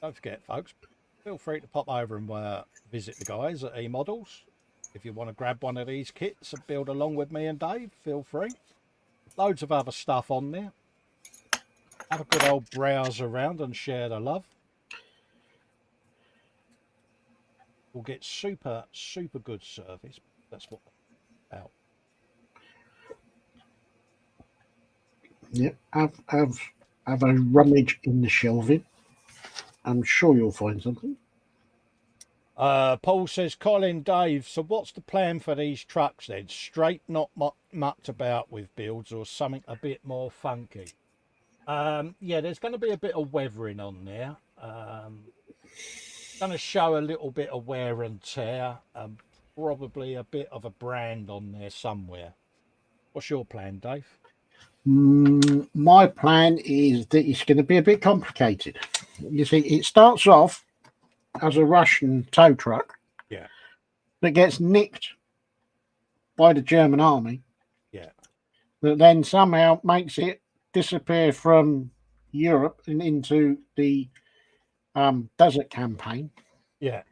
Don't forget, folks, feel free to pop over and visit the guys at eModels. If you want to grab one of these kits and build along with me and Dave, feel free. Loads of other stuff on there. Have a good old browse around and share the love. We'll get super good service. That's what it's about. Yep. Have a rummage in the shelving. I'm sure you'll find something. Paul says, Colin, Dave, so what's the plan for these trucks then? Straight, not mucked about with builds, or something a bit more funky? Yeah, there's going to be a bit of weathering on there. Going to show a little bit of wear and tear. Probably a bit of a brand on there somewhere. What's your plan, Dave? My plan is that it's going to be a bit complicated. You see, it starts off as a Russian tow truck. Yeah. That gets nicked by the German army. Yeah. That then somehow makes it disappear from Europe and into the desert campaign. Yeah.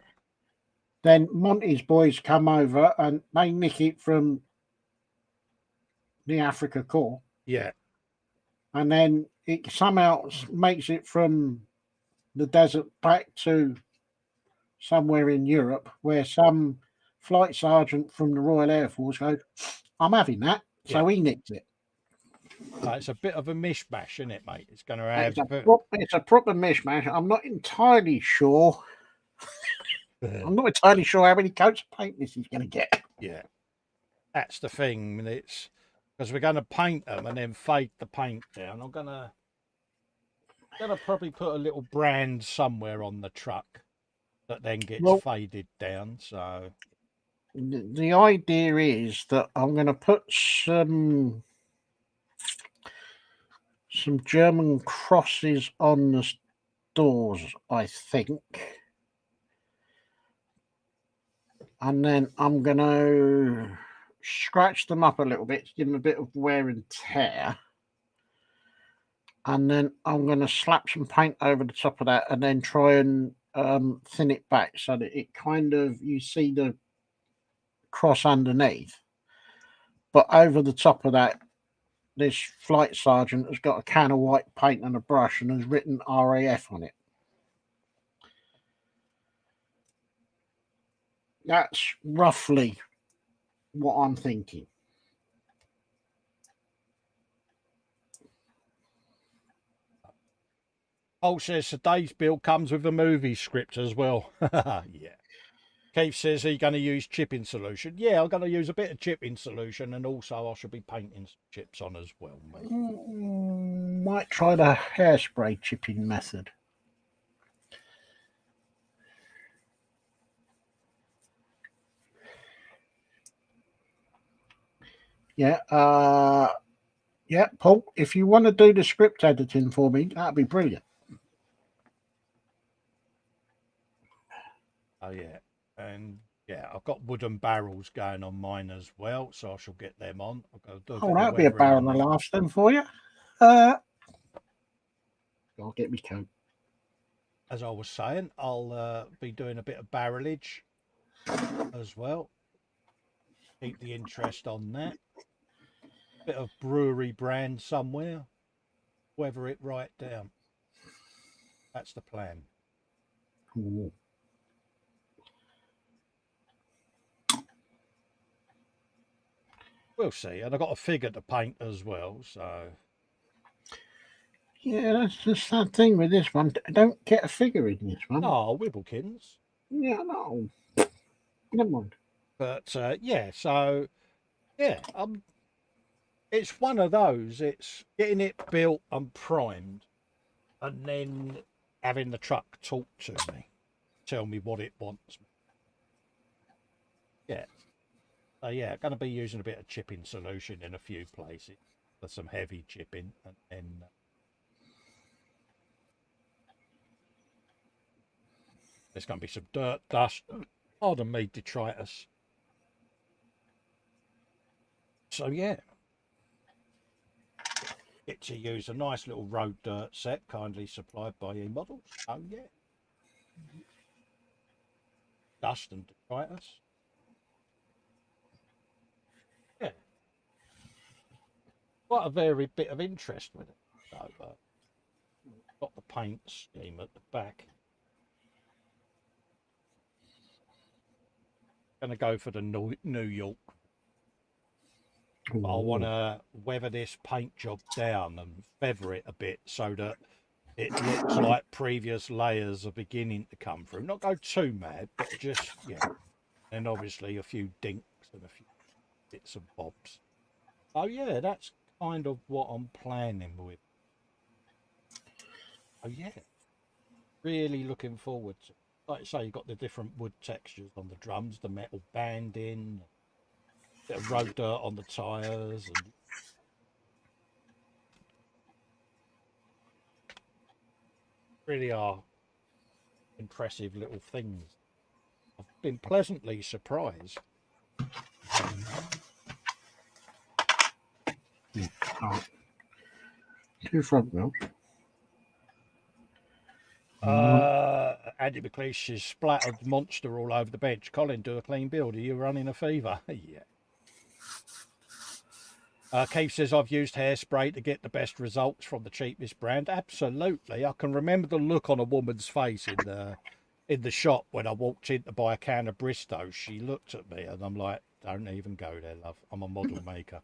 Then Monty's boys come over and they nick it from the Africa Corps. Yeah. And then it somehow makes it from the desert back to somewhere in Europe where some flight sergeant from the Royal Air Force goes, I'm having that. So he nicks it. It's a bit of a mishmash, isn't it, mate? It's going to have... It's a proper mishmash. I'm not entirely sure. I'm not entirely sure how many coats of paint this is going to get. Yeah. That's the thing. It's because we're going to paint them and then fade the paint down. I'm going to probably put a little brand somewhere on the truck that then gets faded down. So the idea is that I'm going to put some German crosses on the doors, I think. And then I'm going to scratch them up a little bit to give them a bit of wear and tear. And then I'm going to slap some paint over the top of that and then try and thin it back so that it kind of, you see the cross underneath. But over the top of that, this flight sergeant has got a can of white paint and a brush and has written RAF on it. That's roughly what I'm thinking. Paul says today's build comes with a movie script as well. Yeah. Keith says he's going to use chipping solution. Yeah, I'm going to use a bit of chipping solution, and also I should be painting some chips on as well, mate. Might try the hairspray chipping method. Yeah, yeah, Paul, if you want to do the script editing for me, that'd be brilliant. Oh, yeah. And, yeah, I've got wooden barrels going on mine as well, so I shall get them on. That'd be a barrel of laughs then for you. I'll get me coat. As I was saying, I'll be doing a bit of barrelage as well. Keep the interest on that. Bit of brewery brand somewhere. Weather it right down. That's the plan. Ooh. We'll see. And I've got a figure to paint as well, so. Yeah, that's the sad thing with this one. I don't get a figure in this one. Oh, Wibblekins. Yeah, no. Never mind. But yeah, so yeah, it's one of those. It's getting it built and primed, and then having the truck talk to me, tell me what it wants. Yeah. So yeah, going to be using a bit of chipping solution in a few places. There's some heavy chipping, and then there's going to be some dirt, dust. Pardon me, detritus. So yeah, get to use a nice little road dirt set, kindly supplied by eModels. Oh yeah, dust and detritus. Yeah, quite a varied bit of interest with it. So got the paint scheme at the back. Going to go for the New York. But I want to weather this paint job down and feather it a bit so that it looks like previous layers are beginning to come through. Not go too mad, but just, yeah. And obviously a few dinks and a few bits and bobs. Oh yeah, that's kind of what I'm planning with. Oh yeah, really looking forward to it. Like I say, you've got the different wood textures on the drums, the metal banding, bit of road dirt on the tyres, and really are impressive little things. I've been pleasantly surprised. Oh. 2 front wheels. Andy McLeish is splattered monster all over the bench. Colin, do a clean build. Are you running a fever? Yeah. Keith says, I've used hairspray to get the best results from the cheapest brand. Absolutely. I can remember the look on a woman's face in the shop when I walked in to buy a can of Bristow. She looked at me and I'm like, don't even go there, love. I'm a model maker.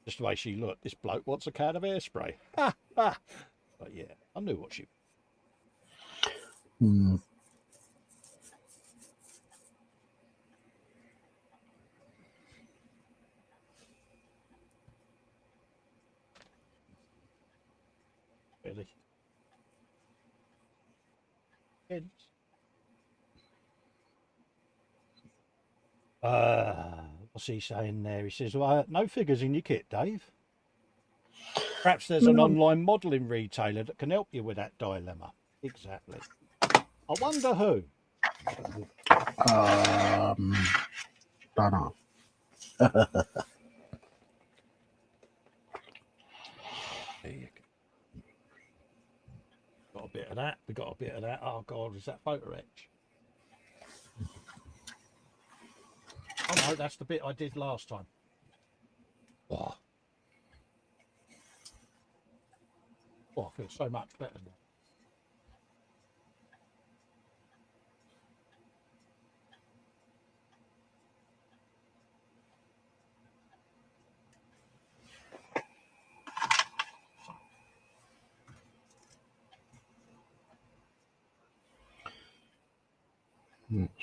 Just the way she looked. This bloke wants a can of hairspray. Ha, ha. But yeah, I knew what she... Really. What's he saying there? He says, well, no figures in your kit, Dave. Perhaps there's an online modelling retailer that can help you with that dilemma. Exactly. I wonder who. Don't know. There you go. Got a bit of that. We got a bit of that. Oh God, is that photo etch? Oh no, that's the bit I did last time. Oh, I feel so much better now.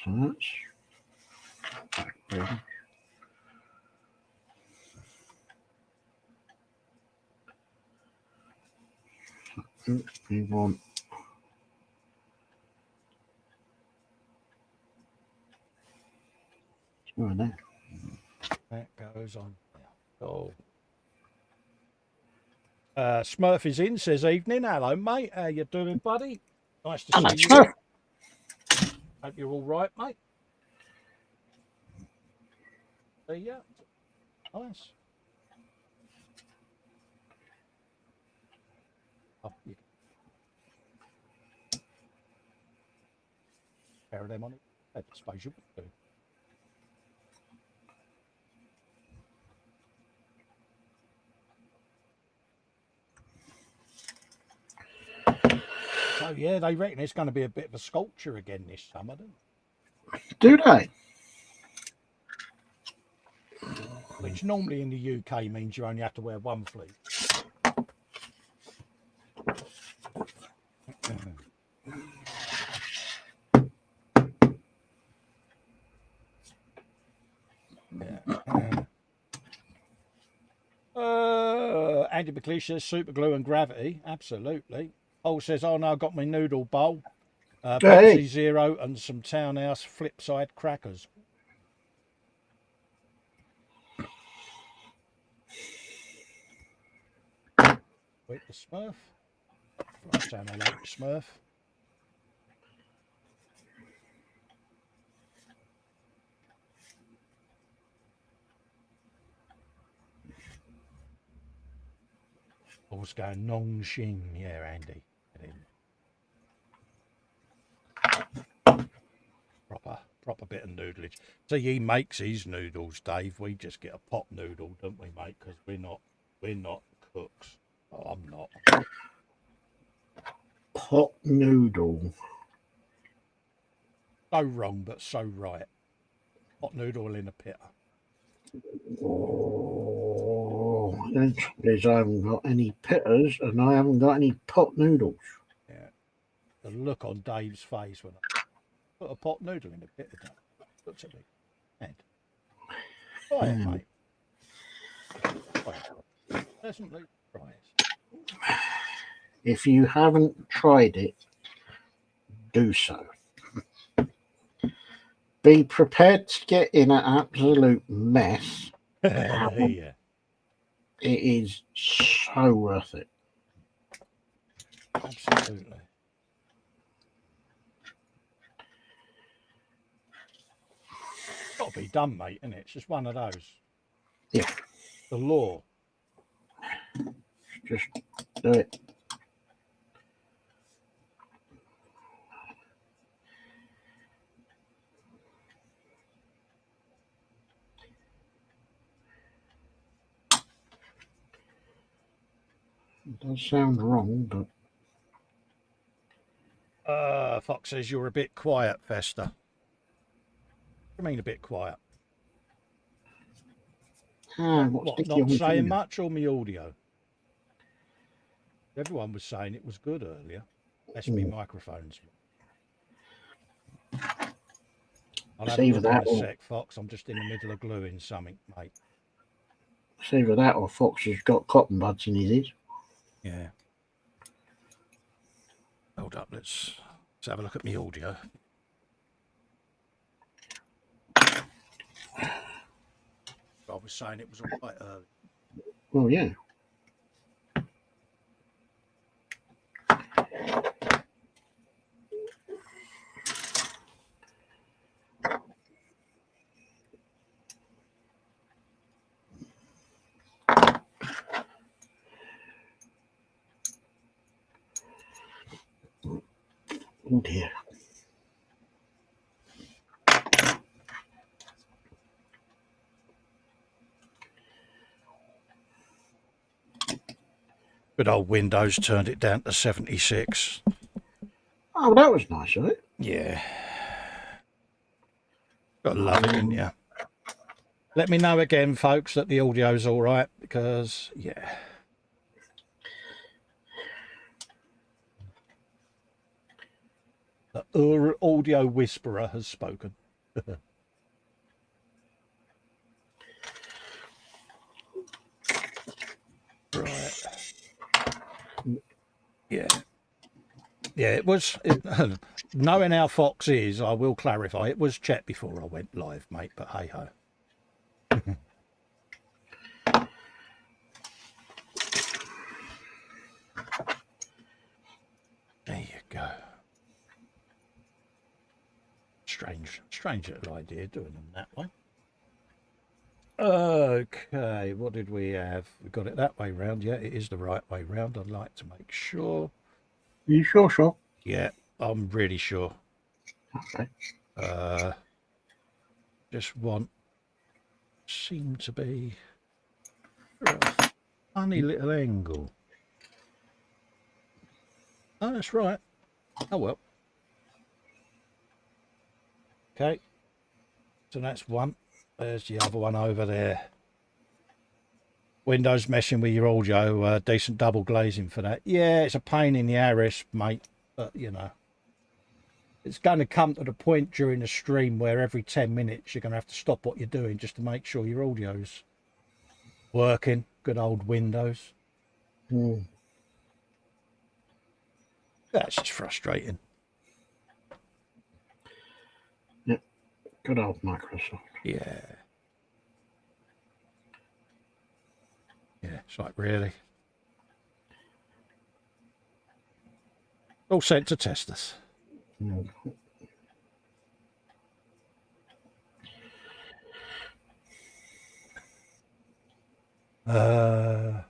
So that's back bench. We want there. That goes on now. Oh. Smurf is in, says evening. Hello, mate. How you doing, buddy? Nice to see you. Hope you're all right, mate. There you go. Nice. Oh, you can pair them on it. I suppose you would do. So yeah, they reckon it's going to be a bit of a sculpture again this summer, don't they? Do they? Which normally in the UK means you only have to wear one fleece. Yeah. Andy McLeish says super glue and gravity. Absolutely. Paul says, oh no, I got my noodle bowl. Hey. Pepsi Zero and some Townhouse Flipside crackers. Wait, the Smurf. Last time I like the Smurf. Paul's going Nong Shing. Yeah, Andy. Proper bit of noodleage. So he makes his noodles, Dave. We just get a pot noodle, don't we, mate? Because we're not cooks. Oh, I'm not. Pot noodle. So wrong, but so right. Pot noodle in a pitter. Oh, the trouble is I haven't got any pitters and I haven't got any pot noodles. Yeah. The look on Dave's face when I put a pot noodle in a pitter. Looks at me. Head. Try it, mate. Try it. Pleasantly surprised. If you haven't tried it, do so. Be prepared to get in an absolute mess. Yeah. It is so worth it. Absolutely. Got to be done, mate, isn't it? It's just one of those. Yeah. The law. Just do it. It does sound wrong, but Fox says you're a bit quiet, Festa. What do you mean a bit quiet? What not saying much or me audio? Everyone was saying it was good earlier. That's me microphones. I'll have a look in a sec, Fox. I'm just in the middle of gluing something, mate. It's either that or Fox has got cotton buds in his ears. Yeah. Hold up, let's have a look at me audio. I was saying it was all right early. Oh, yeah. Oh, dear. Good old Windows turned it down to 76. Oh, that was nice of it. Yeah. Gotta love it, didn't you? Let me know again, folks, that the audio's all right, because, yeah. The audio whisperer has spoken. Right. Yeah. Yeah, it was... knowing how Fox is, I will clarify, it was Chet before I went live, mate, but hey-ho. There you go. Strange little idea doing them that way. Okay, what did we have? We got it that way round. Yeah, it is the right way round. I'd like to make sure. Are you sure? Yeah, I'm really sure. Okay. Just seem to be a funny little angle. Oh, that's right. Oh well. Okay. So that's one. There's the other one over there. Windows meshing with your audio, decent double glazing for that. Yeah, it's a pain in the arse, mate. But, you know, it's going to come to the point during the stream where every 10 minutes you're going to have to stop what you're doing just to make sure your audio's working. Good old Windows. That's just frustrating. Yep. Good old Microsoft. Yeah. Yeah, it's like, really? All sent to test us. Mm. Yeah.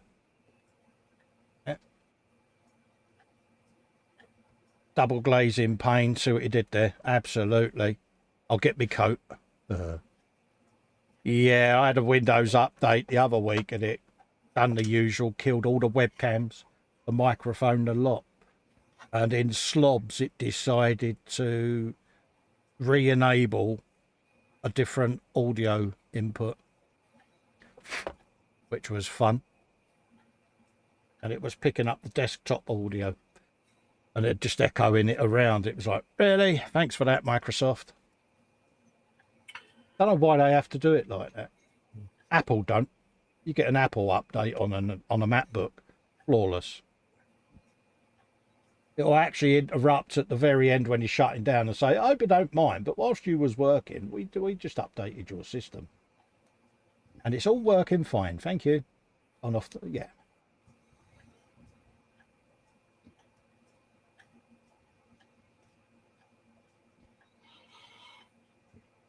Double glazing pain, see what he did there. Absolutely. I'll get my coat. Yeah, I had a Windows update the other week and it done the usual, killed all the webcams, the microphone, the lot. And in slobs, it decided to re-enable a different audio input, which was fun. And it was picking up the desktop audio and it just echoing it around. It was like, really? Thanks for that, Microsoft. Don't know why they have to do it like that. Apple don't. You get an Apple update on a MacBook, flawless. It'll actually interrupt at the very end when you're shutting down and say, I hope you don't mind, but whilst you was working, we just updated your system. And it's all working fine, thank you. On off, yeah.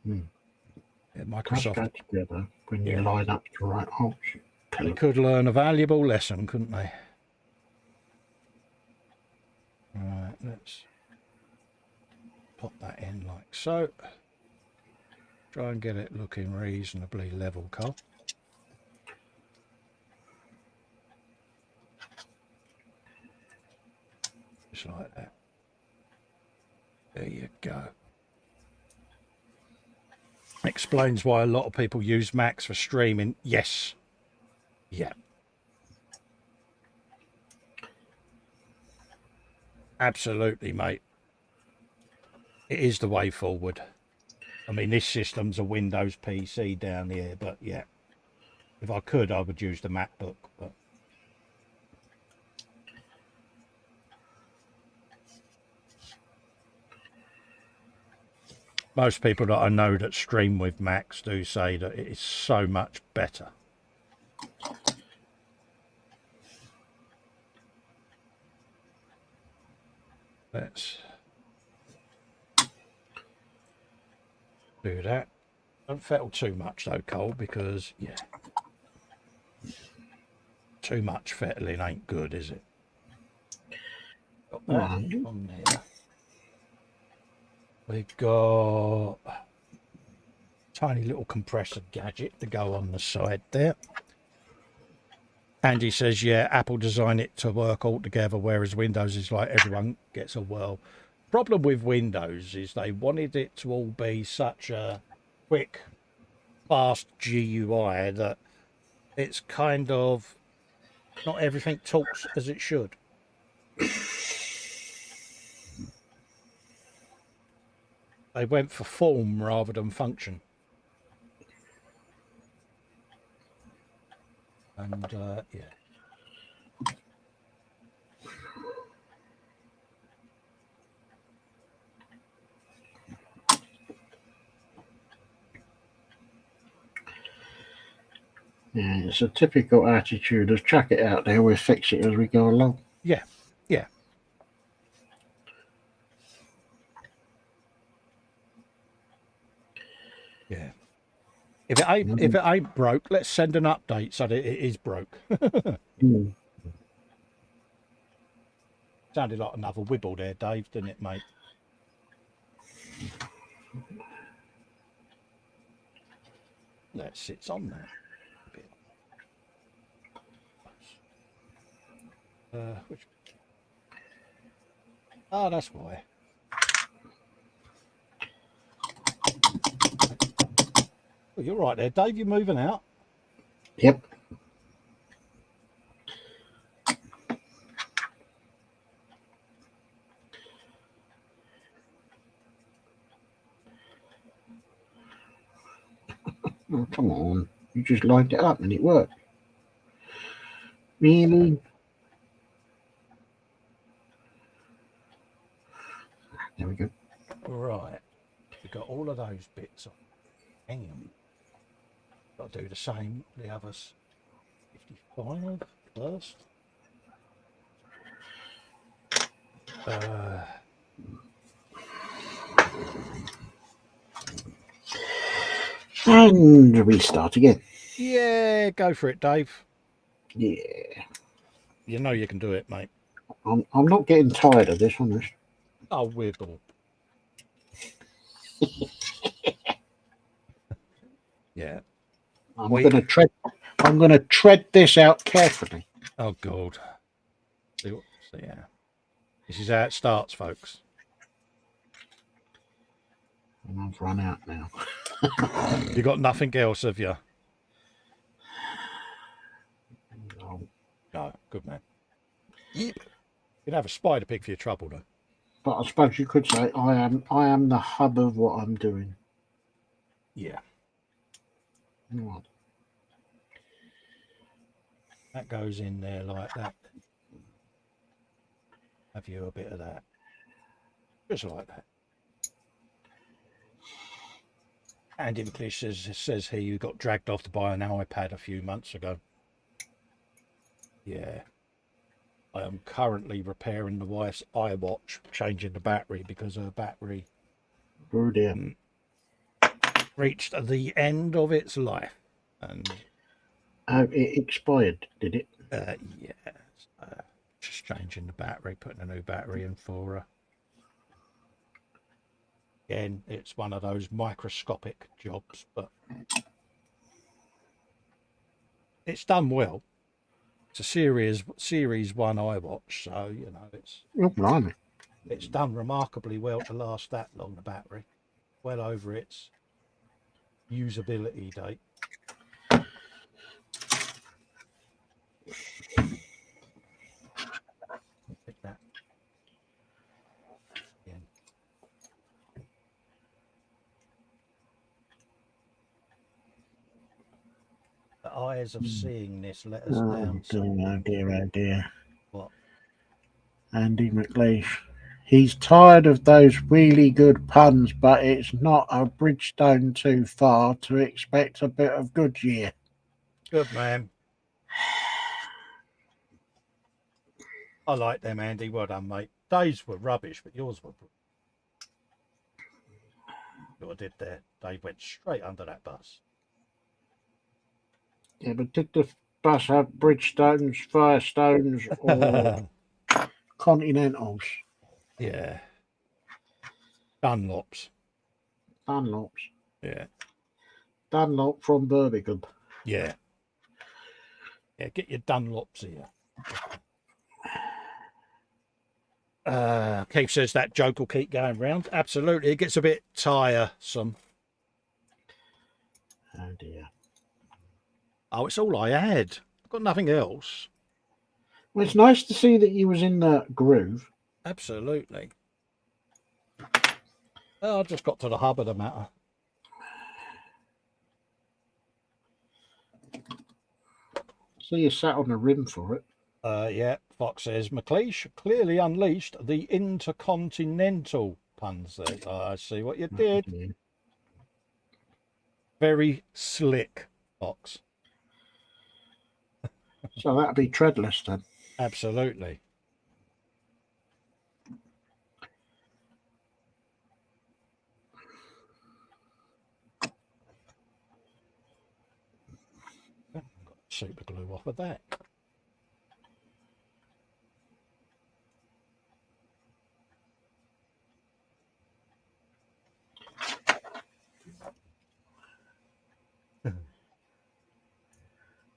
Yeah, Microsoft. Go together when you line up the right option. They could learn a valuable lesson, couldn't they? Right, let's pop that in like so. Try and get it looking reasonably level, Carl. Just like that. There you go. Explains why a lot of people use Macs for streaming. Yes. Yeah. Absolutely, mate. It is the way forward. I mean, this system's a Windows PC down here, but yeah. If I could, I would use the MacBook, but most people that I know that stream with Macs do say that it is so much better. Let's do that. Don't fettle too much though, Cole, because yeah, too much fettling ain't good, is it? Got that on there. We've got a tiny little compressor gadget to go on the side there. Andy says, yeah, Apple designed it to work all together, whereas Windows is like everyone gets a whirl. Problem with Windows is they wanted it to all be such a quick, fast GUI that it's kind of not everything talks as it should. They went for form rather than function. And, yeah. Yeah, it's a typical attitude of chuck it out there, we'll fix it as we go along. Yeah, yeah. Yeah. If it ain't broke, let's send an update so that it is broke. Sounded like another wibble there, Dave, didn't it, mate? That sits on that bit. Which Oh, that's why. Oh, you're right there, Dave. You're moving out. Yep. Oh, come on. You just lined it up and it worked. Really? There we go. Right. We got all of those bits on. Hang on. Got to do the same. The others. 55 first. And restart again. Yeah, go for it, Dave. Yeah. You know you can do it, mate. I'm not getting tired of this, honest. Oh, wiggle. Yeah. I'm gonna tread this out carefully. Oh, God. So, yeah. This is how it starts, folks. And I've run out now. You got nothing else, have you? Oh, No, good man. Yep. You'd have a spider pig for your trouble, though. but I suppose you could say I am the hub of what I'm doing. Yeah. Right. That goes in there like that. Have you a bit of that? Just like that. And English says here you got dragged off to buy an iPad a few months ago. Yeah. I am currently repairing the wife's iWatch, changing the battery because her battery Oh dear. reached the end of its life. And It expired, did it? yeah, just changing the battery, putting a new battery in for her. Again, it's one of those microscopic jobs, but it's done well. It's a series one iWatch, so you know Oh, blimey. it's done remarkably well to last that long. The battery, well over its usability date. Take that. Again. The eyes of seeing this let us down. Oh dear, oh dear. What? Andy McLeish. He's tired of those really good puns, but it's not a Bridgestone too far to expect a bit of Goodyear. Good man. I like them, Andy. Well done, mate. Dave's were rubbish, but yours were. What I did there, Dave went straight under that bus. Yeah, but did the bus have Bridgestones, Firestones, or Continentals? Yeah. Dunlops. Dunlops. Yeah. Dunlop from Birmingham. Yeah. Yeah, get your Dunlops here. Keith says that joke will keep going round. Absolutely. It gets a bit tiresome. Oh dear. Oh, it's all I had. I've got nothing else. Well, it's nice to see that you was in the groove. Absolutely. I just got to the hub of the matter. So you sat on the rim for it. Yeah, Fox says McLeish clearly unleashed the intercontinental puns there. I see what you did. Yeah. Very slick, Fox. So that'd be treadless then. Absolutely. Got super glue off of that.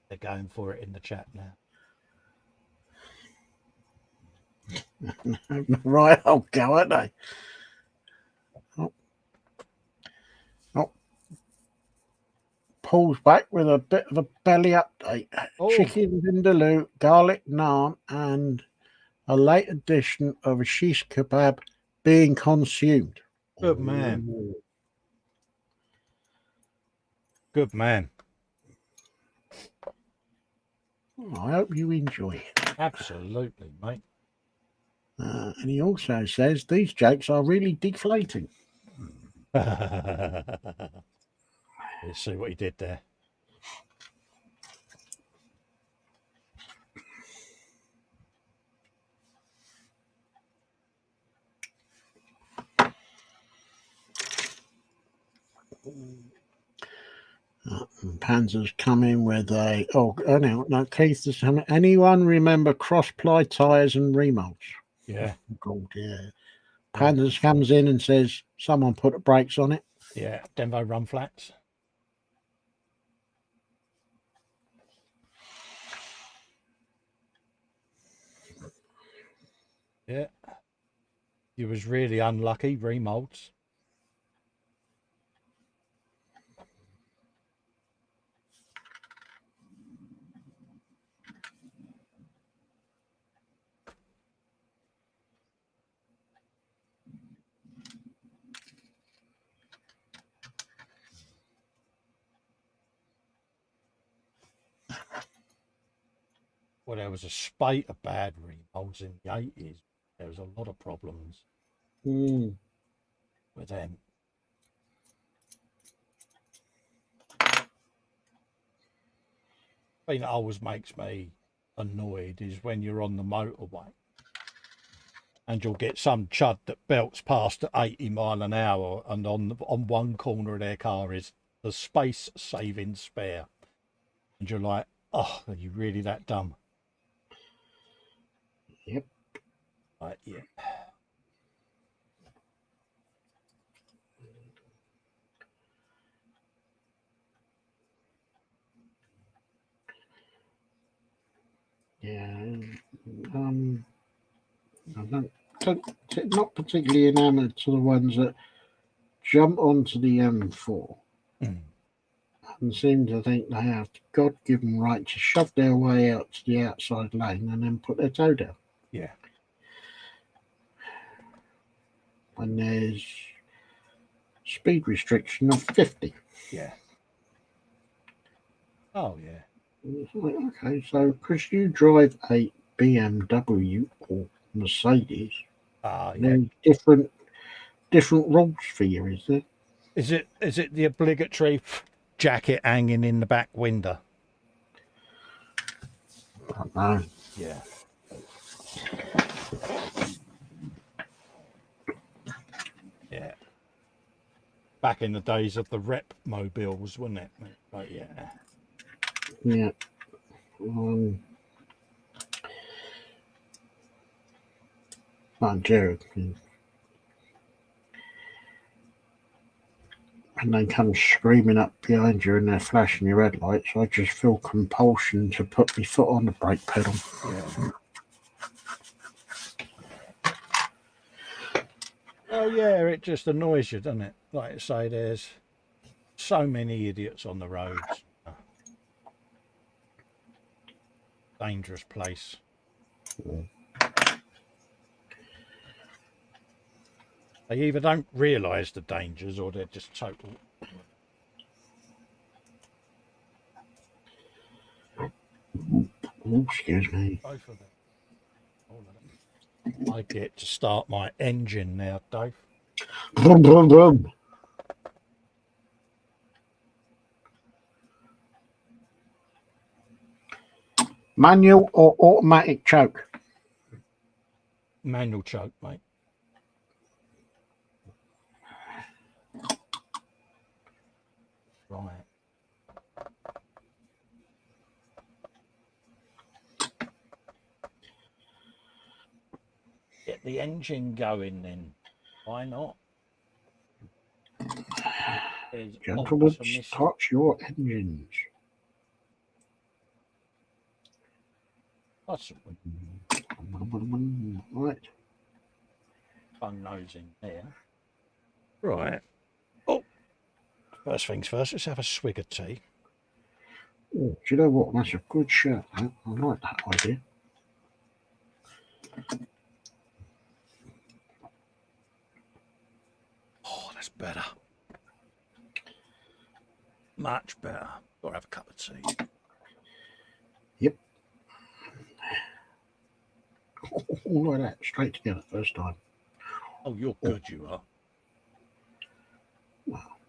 They're going for it in the chat now. Right, I'll go, aren't they? Oh, pulls back with a bit of a belly update. Oh. Chicken vindaloo, garlic naan, and a late addition of a shish kebab being consumed. Good man. Ooh. Good man. I hope you enjoy it. Absolutely, mate. And he also says these jokes are really deflating. Let's see what he did there. Panzer's coming with a no, Keith is coming. Anyone remember cross ply tires and remolds? Yeah. God, yeah. Panzer's comes in and says someone put the brakes on it. Yeah. Denvo run flats. Yeah. You was really unlucky, remolds. Well, there was a spate of bad remolds in the 80s. There was a lot of problems with them. The thing that always makes me annoyed is when you're on the motorway and you'll get some chud that belts past at 80 mile an hour, and on one corner of their car is the space saving spare, and you're like, oh, are you really that dumb? Yep. Like, yeah. Yeah. I not particularly enamoured to the ones that jump onto the M4 and seem to think they have the God-given right to shove their way out to the outside lane and then put their toe down. Yeah. When there's speed restriction of 50. Yeah. Oh, yeah. It's like, okay, so because you drive a BMW or Mercedes, Yeah. there's different rules for you, is there? Is it the obligatory jacket hanging in the back window? I don't know. Yeah. Yeah. Back in the days of the rep mobiles, wasn't it? But yeah. Yeah. Jared. And they come screaming up behind you and they're flashing your red lights. I just feel compulsion to put my foot on the brake pedal. Yeah. Oh yeah, it just annoys you, doesn't it? Like I say, there's so many idiots on the roads. Dangerous place. They either don't realise the dangers or they're just total. Oh, excuse me. Both of them. All of them. I get to start my engine now, Dave. Brum, brum, brum. Manual or automatic choke? Manual choke, mate. Right. Get the engine going then. Why not? Gentlemen, start your engines. Possibly. Right. Bung nose in there. Right. Oh, first things first, let's have a swig of tea. Oh, do you know what? That's a good shirt. I like that idea. Oh, that's better. Much better. Or have a cup of tea. Yep. All like that, straight together, first time. Oh, you're good, you are.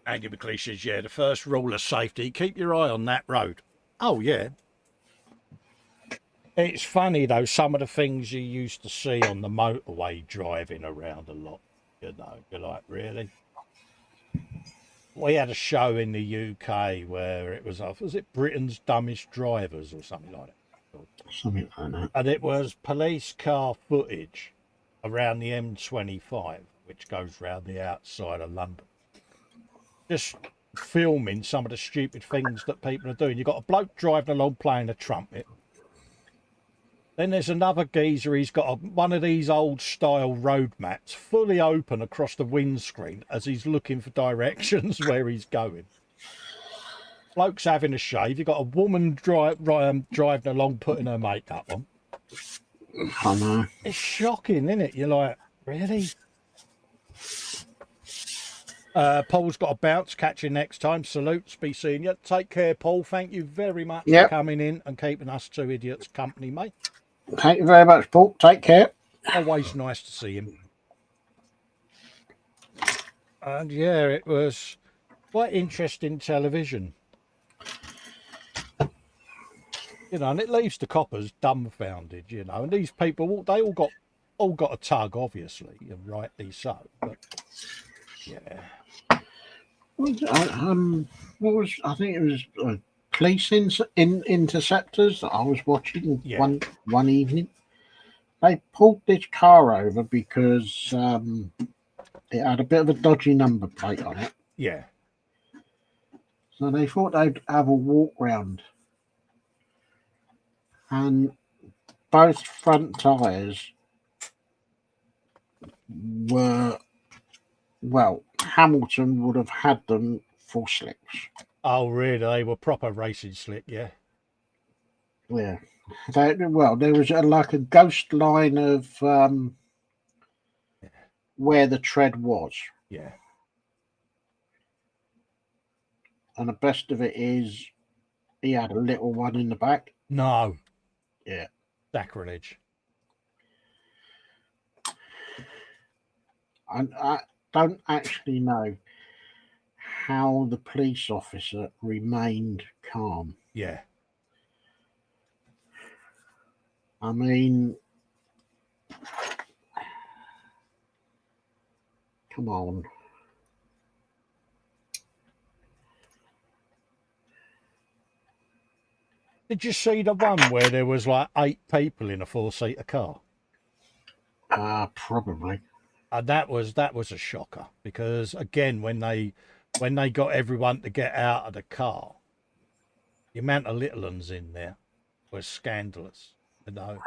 Andy McLeish says, yeah, the first rule of safety, keep your eye on that road. Oh, yeah. It's funny, though, some of the things you used to see on the motorway driving around a lot, you know, you're like, really? We had a show in the UK where it was it Britain's Dumbest Drivers or something like that? Something like that. And it was police car footage around the M25, which goes round the outside of London. Just filming some of the stupid things that people are doing. You've got a bloke driving along playing a trumpet. Then there's another geezer, he's got one of these old style road mats fully open across the windscreen as he's looking for directions where he's going. Bloke's having a shave. You've got a woman driving along putting her makeup on. I know. It's shocking, isn't it? You're like, really? Paul's got a bounce. Catch you next time. Salutes. Be seeing you. Take care, Paul. Thank you very much for coming in and keeping us two idiots company, mate. Thank you very much, Paul. Take care. Always nice to see him. And yeah, it was quite interesting television. You know, and it leaves the coppers dumbfounded, you know, and these people, they all got a tug, obviously, and rightly so, but yeah. What was, I think it was police interceptors that I was watching one evening. They pulled this car over because it had a bit of a dodgy number plate on it. Yeah. So they thought they'd have a walk round. And both front tyres were, well, Hamilton would have had them full slicks. Oh, really? They were proper racing slick, yeah? Yeah. There was like a ghost line of where the tread was. Yeah. And the best of it is he had a little one in the back. No. Yeah. Sacrilege. And I don't actually know how the police officer remained calm. Yeah. I mean, come on. Did you see the one where there was like 8 people in a 4-seater car? Probably. And that was a shocker because again, when they got everyone to get out of the car, the amount of little ones in there was scandalous, you know.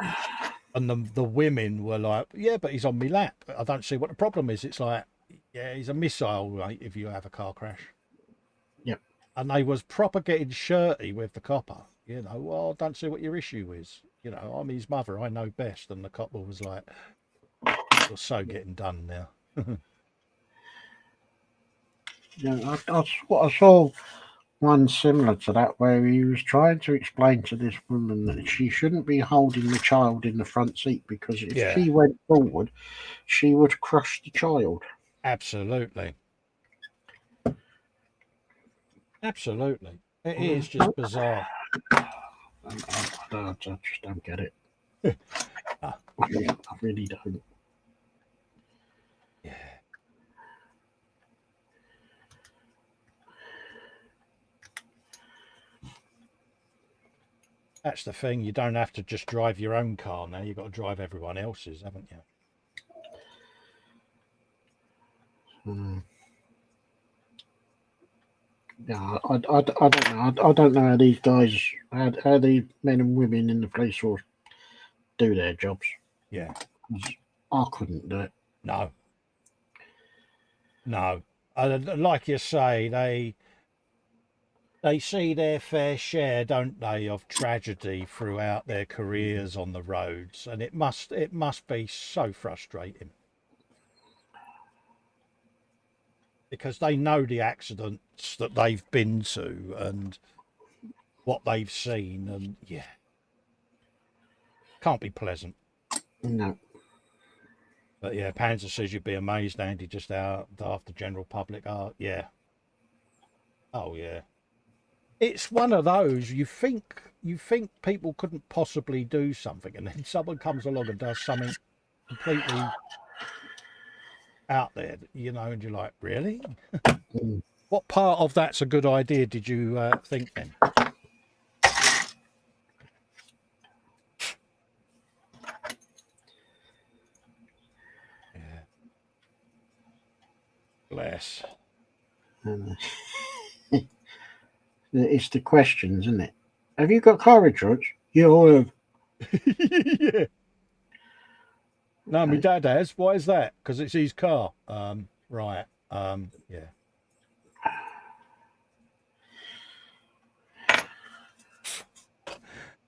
And the women were like, yeah, but he's on me lap. I don't see what the problem is. It's like, yeah, he's a missile, right, if you have a car crash. Yep. And they was proper getting shirty with the copper, you know. Well, I don't see what your issue is. You know, I'm his mother. I know best. And the copper was like, you're so getting done now. Yeah, I saw one similar to that where he was trying to explain to this woman that she shouldn't be holding the child in the front seat because if she went forward, she would crush the child. Absolutely. Absolutely. It is just bizarre. I just don't get it. I really don't. Yeah. That's the thing. You don't have to just drive your own car now. You've got to drive everyone else's, haven't you? Yeah, I don't know. I don't know how these guys, how these men and women in the police force do their jobs. Yeah. I couldn't do it. No. Like you say, they see their fair share, don't they, of tragedy throughout their careers on the roads, and it must be so frustrating because they know the accidents that they've been to and what they've seen, and yeah, can't be pleasant. No. But yeah, Panzer says you'd be amazed, Andy, just how daft the general public are. Yeah. Oh yeah. It's one of those you think people couldn't possibly do something, and then someone comes along and does something completely out there, and you're like, really? Mm. What part of that's a good idea did you think then? Yeah. Bless. It's the questions, isn't it? Have you got car insurance? Yeah, I have. Yeah. No, my Okay. dad has. Why is that? Because it's his car. Right. Yeah.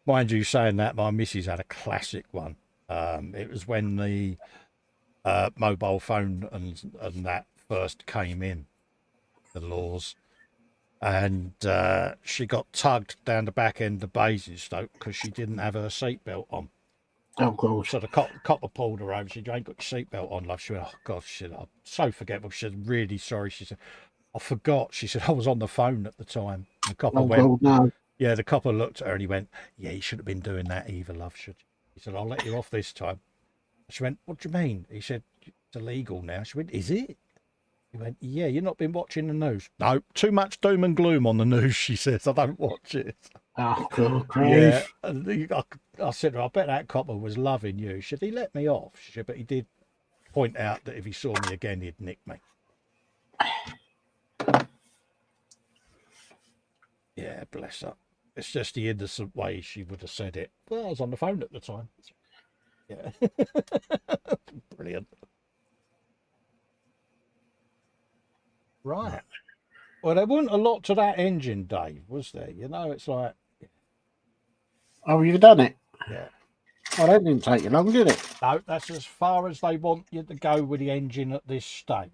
Mind you, saying that, my missus had a classic one. It was when the mobile phone and that first came in, the laws, and she got tugged down the back end of Basingstoke because she didn't have her seatbelt on. Oh, God. So the copper pulled her over. She said, "You ain't got your seatbelt on, love." She went, "Oh God," she said, "I'm so forgetful." She said, "Really sorry." She said, "I forgot." She said, "I was on the phone at the time." The copper Oh, went, God, no. yeah, the copper looked at her and he went, "Yeah, you shouldn't have been doing that either, love, should you?" He said, "I'll let you off this time." She went, "What do you mean?" He said, "It's illegal now." She went, "Is it?" He went, "Yeah, you've not been watching the news." "No, too much doom and gloom on the news," she says. "I don't watch it." Oh, God, Yeah. grief. And I said to her, "I bet that copper was loving you." She said, "He let me off." She said, "But he did point out that if he saw me again, he'd nick me." Yeah, bless her. It's just the innocent way she would have said it. Well, I was on the phone at the time. Yeah. Brilliant. Right. Well, there wasn't a lot to that engine, Dave, was there? It's like, Oh, you've done it? yeah. Oh, that didn't take you long, did it? No, that's as far as they want you to go with the engine at this stage.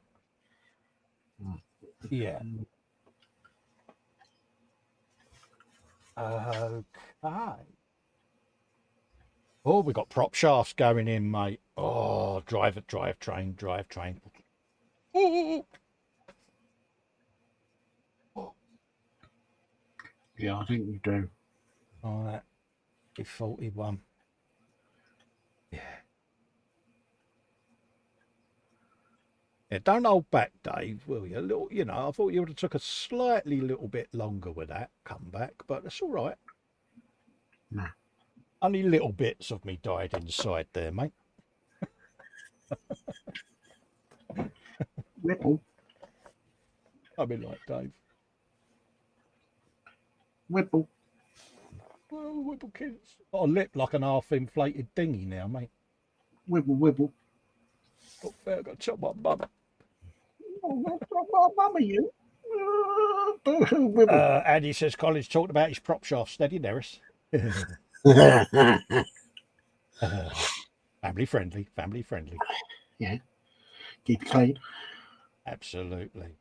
Yeah. Okay. Oh, we got prop shafts going in, mate. Oh, drive train. Ooh. Yeah, I think you do. All right. 41. Yeah. Yeah, don't hold back, Dave, will you? I thought you would have took a slightly little bit longer with that comeback, but that's all right. No. Only little bits of me died inside there, mate. Whipple. I mean, like Dave. Whipple. Oh, Whipple kids. Got a lip like an half-inflated dinghy now, mate. Wibble, wibble. Not fair, got to tell my mum. Oh, mum, are you? Wibble. Andy says Collins talked about his prop shaft steady, Neris. Family friendly. Yeah, keep it clean. Absolutely.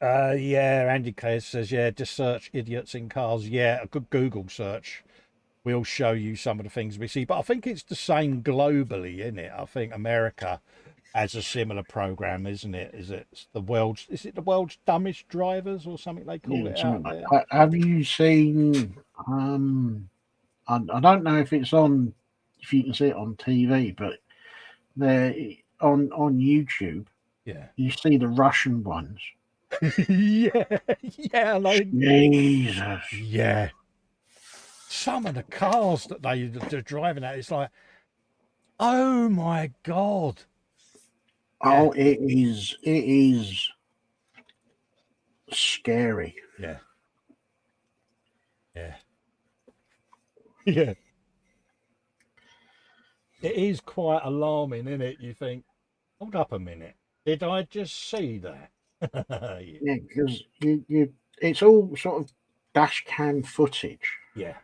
Yeah, Andy Clare says, yeah, just search idiots in cars. Yeah, a good Google search will show you some of the things we see. But I think it's the same globally, isn't it? I think America has a similar program, isn't it? Is it the world's dumbest drivers or something they call it out there? Have you seen? I don't know if it's on, if you can see it on TV, but they're on YouTube. Yeah. You see the Russian ones. Yeah, Jesus. Yeah. Some of the cars that they're driving at, it's like, oh my God. Oh, it is scary. Yeah. Yeah. Yeah. It is quite alarming, isn't it? You think, hold up a minute, did I just see that? Yeah, because it's all sort of dash cam footage, Yeah,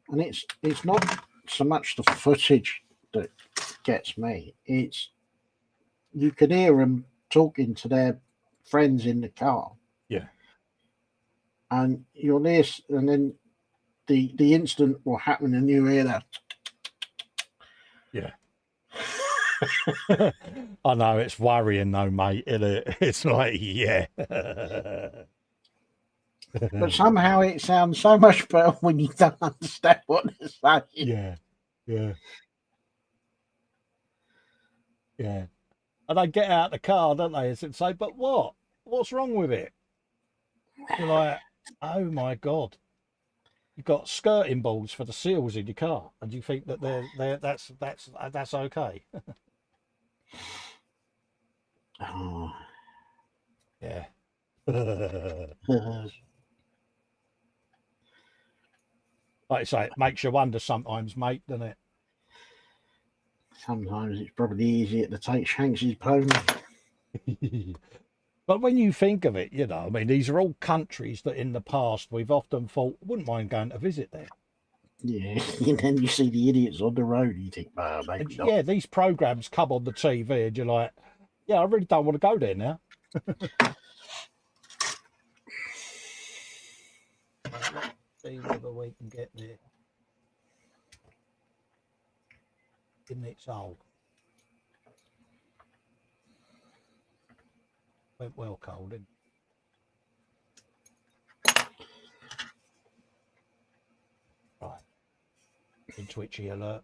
and it's not so much the footage that gets me. It's you could hear them talking to their friends in the car, yeah, and you'll hear, and then the incident will happen, and you hear that. yeah. I know it's worrying though, mate. Isn't it? It's like, yeah. But somehow it sounds so much better when you don't understand what they're saying. Yeah, yeah, yeah. And they get out the car, don't they? And say, but what? What's wrong with it? You're like, oh my God. You've got skirting boards for the seals in your car, and you think that that's okay. Oh. Yeah. Like I say, it makes you wonder sometimes, mate, doesn't it? Sometimes it's probably easier to take Shanks's pony. But when you think of it, you know, I mean, these are all countries that in the past we've often thought wouldn't mind going to visit there. Yeah, and then you see the idiots on the road, you think, well, And maybe not. yeah, these programs come on the TV, and you're like, yeah, I really don't want to go there now. Let's see whether we can get there. In its old. Went well cold, didn't it? Right. In twitchy alert.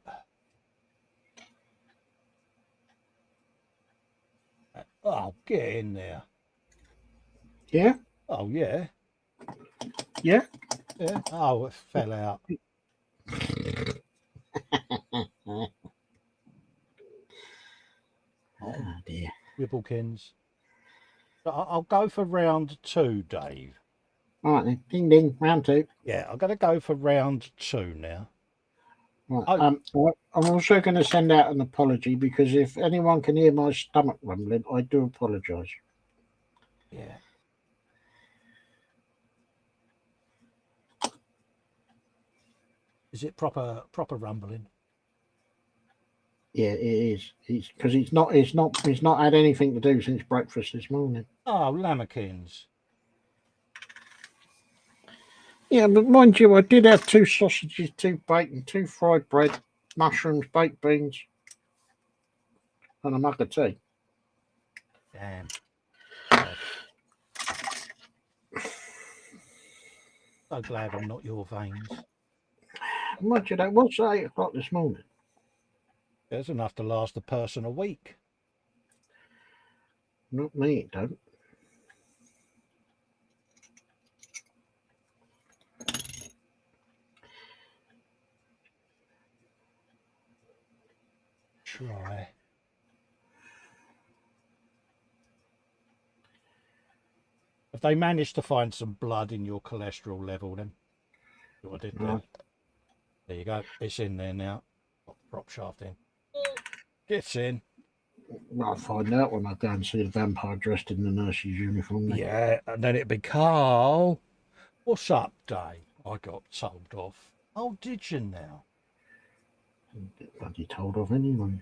Oh, get in there. Yeah, Oh, yeah. yeah. Yeah. Oh, it fell out. Oh dear. Wibbлекins. So I'll go for round 2, Dave. All right then, ding ding, round 2. Yeah, I'm going to go for round 2 now. Right. Oh, I'm also going to send out an apology because if anyone can hear my stomach rumbling, I do apologise. yeah. Is it proper rumbling? Yeah, it is. It's because it's not had anything to do since breakfast this morning. Oh, lamekins. Yeah, but mind you, I did have 2 sausages, 2 bacon, 2 fried bread, mushrooms, baked beans, and a mug of tea. Damn. God. So glad I'm not your veins. Mind you, that was 8 o'clock this morning. There's enough to last a person a week. Not me, it don't. Try. Have they managed to find some blood in your cholesterol level then? What I did there. There you go. It's in there now. Got the prop shaft in. Gets in. I'll find out when I go and see the vampire dressed in the nurse's uniform. Then. Yeah, and then it'd be Carl. What's up, Dave? I got told off. Oh, did you now? Get bloody told off anyway.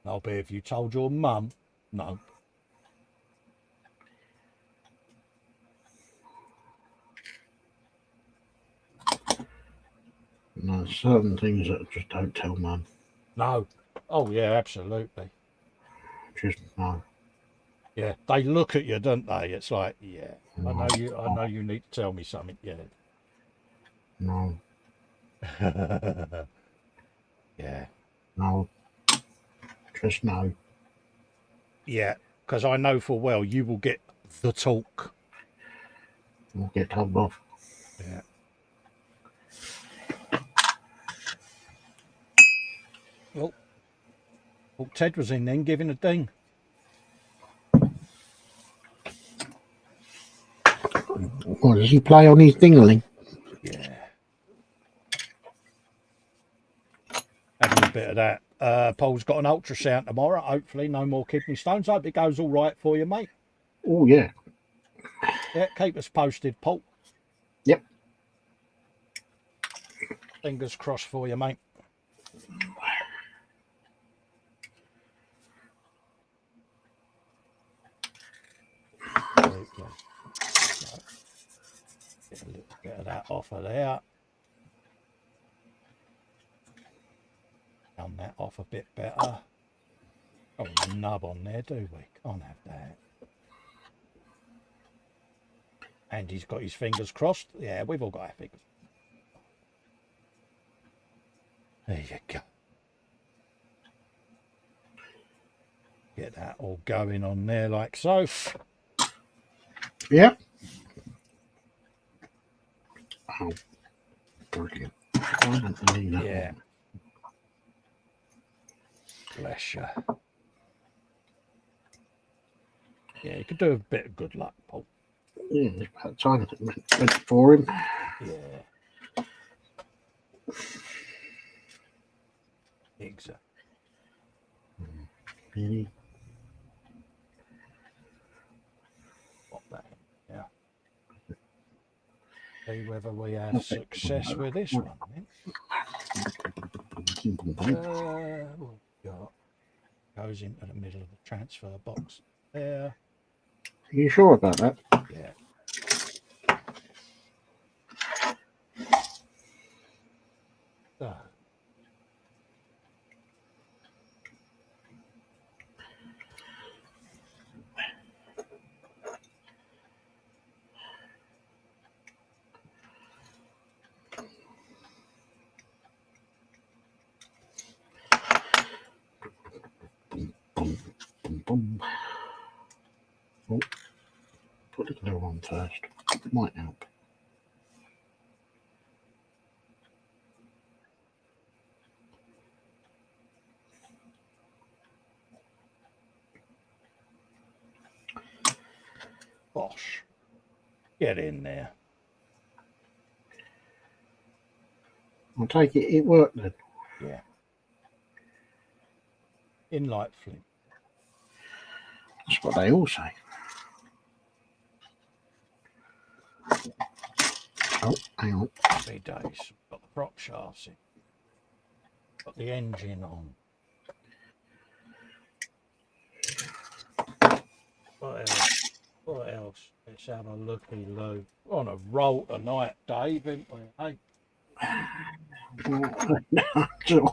I'll be if you told your mum. No. No, certain things that I just don't tell mum. No. Oh, yeah, absolutely. Just no. Yeah, they look at you, don't they? It's like, yeah, No, I know you need to tell me something. Yeah. no, Yeah. no. Just no. Yeah, because I know full well you will get the talk. I'll get told off. Yeah. Well, Ted was in then giving a ding. Or does he play on his dingling? Yeah. Having a bit of that. Paul's got an ultrasound tomorrow. Hopefully, no more kidney stones. Hope it goes all right for you, mate. Oh, yeah. Yeah, keep us posted, Paul. Yep. Fingers crossed for you, mate. Get a little bit of that off of there. Done that off a bit better. Oh, nub on there, do we? Can't have that. And he's got his fingers crossed. Yeah, we've all got our fingers. There you go. Get that all going on there like so. Yep. Oh, brilliant. Yeah. Bless you. Yeah, you could do a bit of good luck, Paul. Yeah, it's about time that went for him. Yeah. Exactly. Really? Pop that in. Yeah. See whether we have success with this one then. What we got? Goes into the middle of the transfer box there. Are you sure about that? Yeah. So. Boom. Oh, put the glue on first. Might help. Bosh. Get in there. I'll take it worked then. Yeah. In light flint. That's what they all say. Oh, hang on. Happy days. Got the prop shafts in. Got the engine on. What else? What else? Let's have a looky loo. We're on a roll tonight, Dave, ain't we? Hey?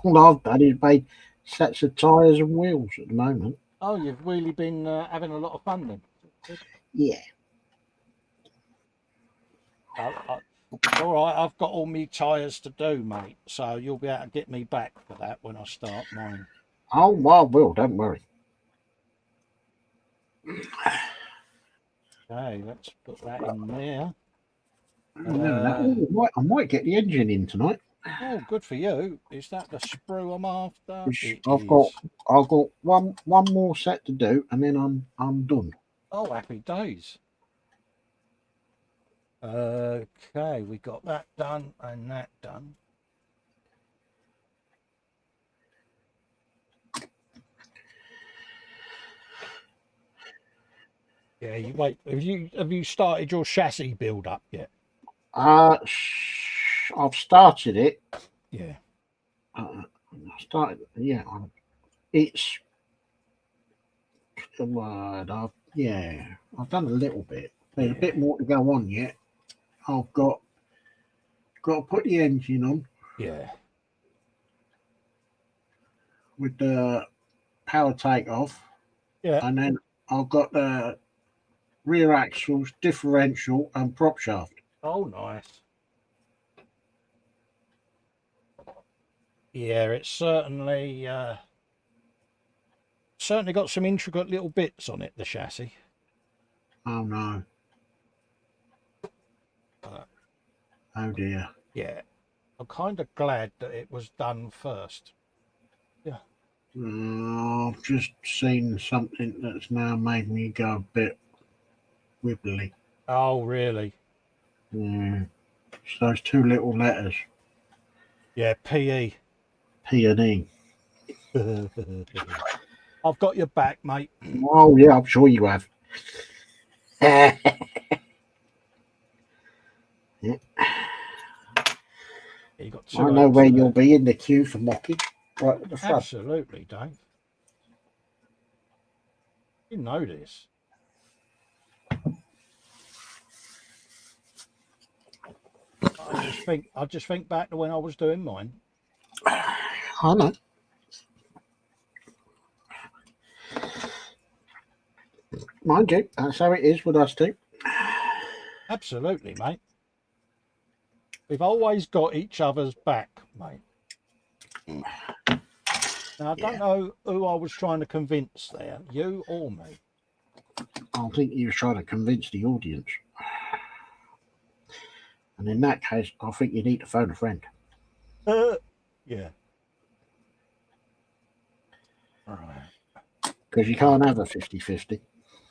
All I've done is made sets of tyres and wheels at the moment. Oh, you've really been having a lot of fun then? Yeah. All right, I've got all my tyres to do, mate. So you'll be able to get me back for that when I start mine. Oh, well, I will. Don't worry. Okay, let's put that in there. I might get the engine in tonight. Oh, good for you. Is that the sprue I'm after? I've got one more set to do, and then I'm done. Oh, happy days. Okay, we got that done and that done. Yeah, you wait. Have you started your chassis build up yet? I've started it. Yeah. I started. Yeah, it's the word. I've done a little bit. There's a bit more to go on yet. I've got to put the engine on. Yeah. With the power takeoff. Yeah. And then I've got the rear axles, differential, and prop shaft. Oh, nice. Yeah, it's certainly got some intricate little bits on it, the chassis. Oh no. Oh dear. Yeah. I'm kind of glad that it was done first. Yeah. I've just seen something that's now made me go a bit wibbly. Oh, really? Yeah. It's those two little letters, Yeah, PE. P and E. I've got your back, mate. Oh yeah, I'm sure you have. Yeah. You got I two know oaks where of you'll that. be in the queue for mocking, right at the front. Absolutely, Dave. You know this. I just think back to when I was doing mine. I know. Mind you, that's how it is with us two. Absolutely, mate. We've always got each other's back, mate. Now, I don't know who I was trying to convince there, you or me. I think he was trying to convince the audience. And in that case, I think you need to phone a friend. Yeah. All right. Because you can't have a 50-50.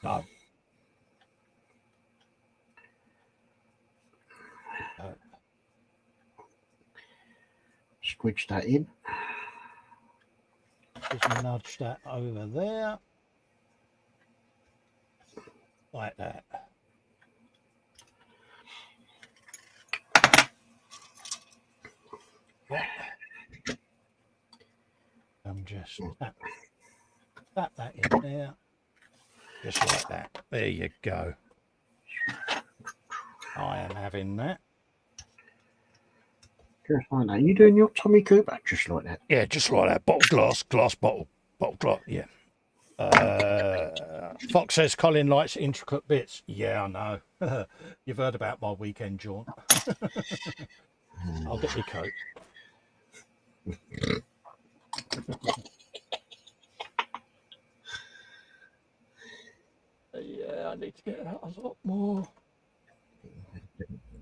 No. Squidge that in. Just nudge that over there. Like that. Yeah. Just tap that in there. Just like that. There you go. I am having that. Just like that. You doing your Tommy Cooper just like that? Yeah, just like that. Glass bottle, yeah. Fox says Colin likes intricate bits. Yeah, I know. You've heard about my weekend jaunt. I'll get my coat. Yeah, I need to get out a lot more.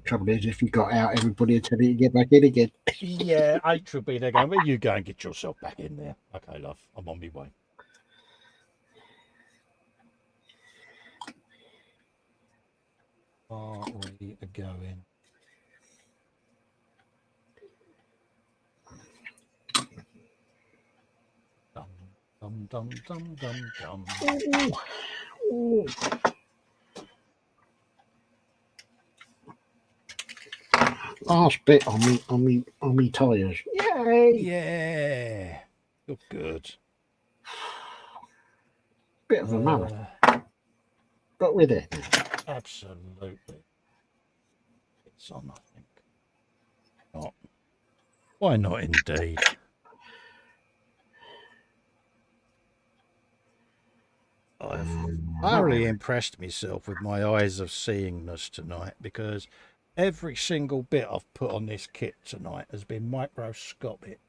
Trouble is, if you got out, everybody would tell you to get back in again. Yeah, H will be there going, well, you go and get yourself back in there. Okay, love, I'm on my way. Are we going? Dum, dum, dum, dum, dum. Ooh. Last bit on me tires. Yay! Yeah, you're good. Bit of a marathon, but with it. Absolutely. It's on, I think. Not. Why not, indeed? I've thoroughly impressed myself with my eyes of seeingness tonight, because every single bit I've put on this kit tonight has been microscopic.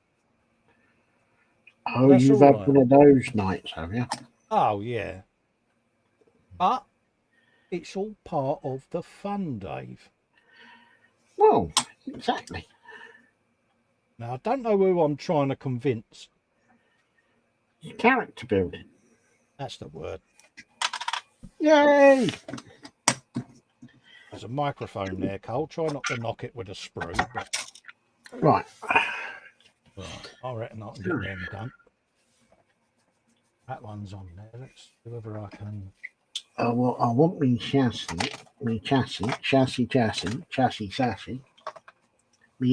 Oh, That's you've all had right. one of those nights, have you? Oh, yeah. But it's all part of the fun, Dave. Well, exactly. Now, I don't know who I'm trying to convince. Character building. That's the word. Yay! There's a microphone there, Cole. Try not to knock it with a sprue. But... Right. Right. I reckon I can get them done. That one's on there. Let's see whether I can. Well, I want me chassis, me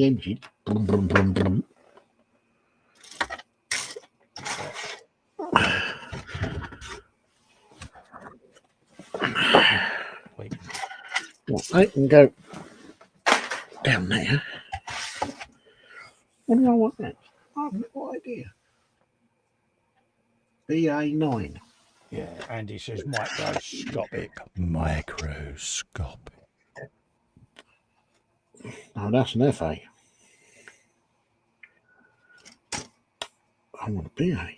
engine. Blum, blum, blum, blum. Wait. Well, I can go down there. What do I want next? I have no idea. BA9. Yeah, Andy says microscopic. Microscopic. Oh, that's an FA. I want a BA.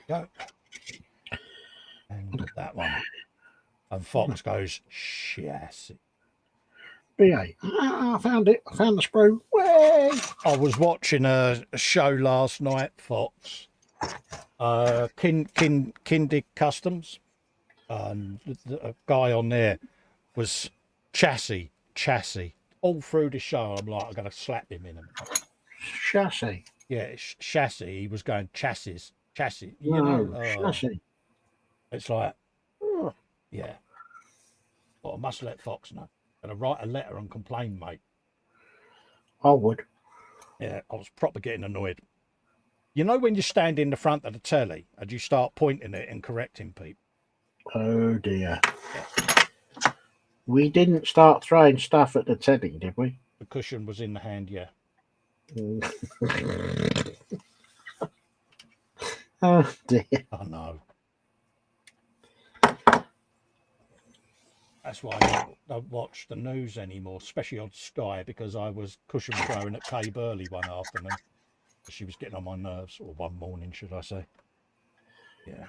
Go. And that one. And Fox goes, chassis. BA. I found it. I found the sprue. Way! I was watching a show last night, Fox. Kindig Customs, and a guy on there was chassis all through the show. I'm like, I'm gonna slap him in him. Chassis. Yeah, it's chassis. He was going chassis. You No, know, chassis. it's like, Oh, yeah. Well, I must let Fox know. Gonna write a letter and complain, mate. I would. Yeah, I was proper getting annoyed. You know when you stand in the front of the telly and you start pointing it and correcting people? Oh dear. Yeah. We didn't start throwing stuff at the telly, did we? The cushion was in the hand, yeah. Oh dear. I know. That's why I don't watch the news anymore, especially on Sky, because I was cushion throwing at Kay Burley one afternoon. She was getting on my nerves, or one morning, should I say. Yeah.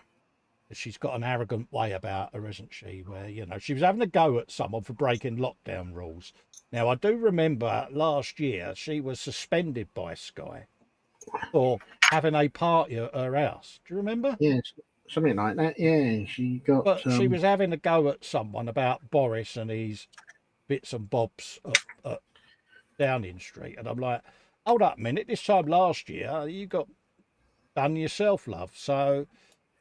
She's got an arrogant way about her, isn't she? Where, you know, she was having a go at someone for breaking lockdown rules. Now, I do remember last year she was suspended by Sky for having a party at her house. Do you remember? Yes, something like that. Yeah, she got. But she was having a go at someone about Boris and his bits and bobs at Downing Street. And I'm like, hold up a minute. This time last year, you got done yourself, love. So,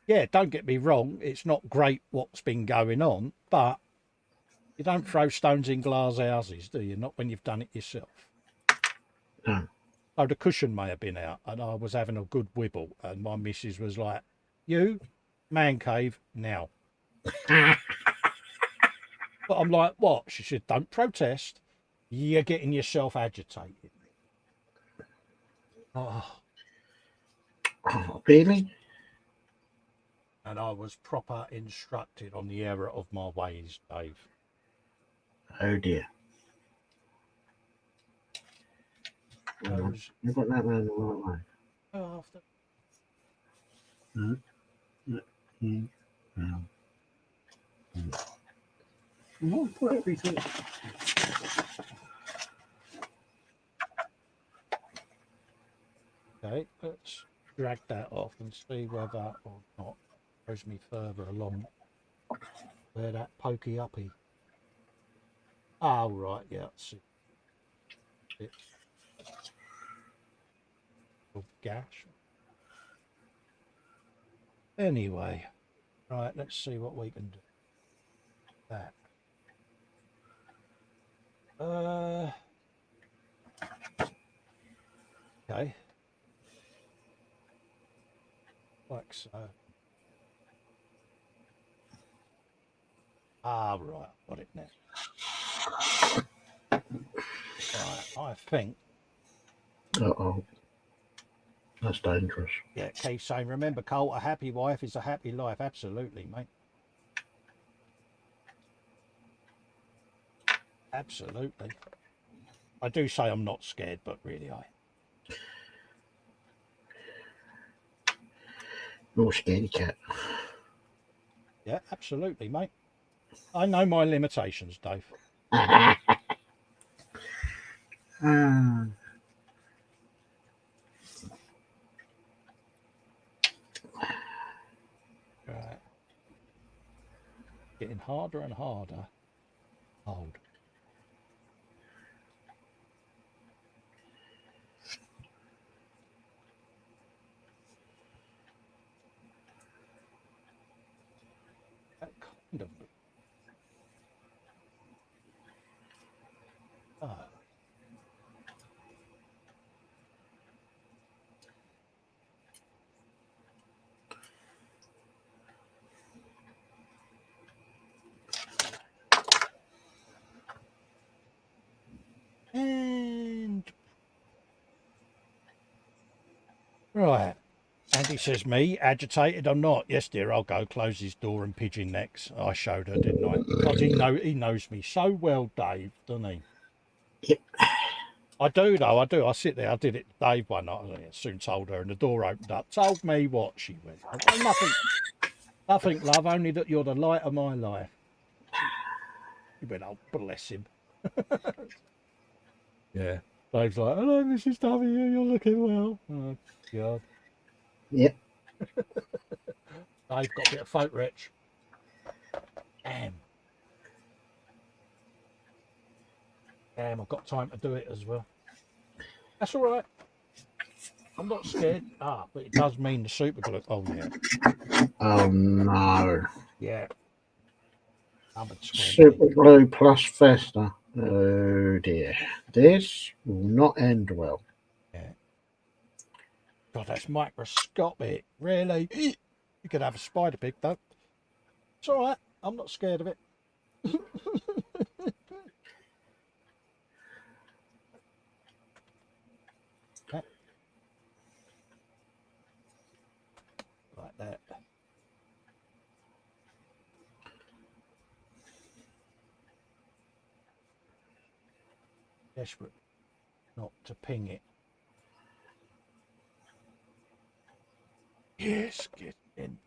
yeah, don't get me wrong. It's not great what's been going on, but you don't throw stones in glass houses, do you? Not when you've done it yourself. No. Oh, the cushion may have been out, and I was having a good wibble, and my missus was like, "You, man cave now." But I'm like, "What?" She said, "Don't protest. You're getting yourself agitated." Oh, Oh, really? and I was proper instructed on the error of my ways, Dave. Oh dear. Those You've got that man the right way. after. Put everything. Okay, let's drag that off and see whether or not it throws me further along where that pokey uppy. Oh, right, yeah, let's see. It's a gash. Anyway, right, let's see what we can do. That. Okay. Like so. Ah, right, got it now. Right, I think. Uh-oh. That's dangerous. Yeah, Keith saying, remember, Cole, a happy wife is a happy life. Absolutely, mate. Absolutely. I do say I'm not scared, but really I. You're a scaredy cat. Yeah, absolutely, mate. I know my limitations, Dave. Right. Getting harder and harder. Hold. That kind of. Oh. And right. Andy says, me, agitated or not? Yes, dear, I'll go. Close his door and pigeon necks. I showed her, didn't I? Because he knows me so well, Dave, doesn't he? Yep. I do, though. I do. I sit there. I did it to Dave one night. I soon told her, and the door opened up. Told me what, she went. Nothing, love, only that you're the light of my life. He went, oh, bless him. Yeah. Dave's like, hello, Mrs. W, you're looking well. Oh, God. Yep. Dave got a bit of folk rich. Damn. Damn, I've got time to do it as well. That's all right. I'm not scared. Ah, but it does mean the super glue. Oh, yeah. Oh no. Yeah. Number 20. Super glue plus Festa. Oh dear. This will not end well. Yeah. God, that's microscopic. Really? You could have a spider pig, though. It's all right. I'm not scared of it. Yeah. Like that. Desperate not to ping it. Yes, get in.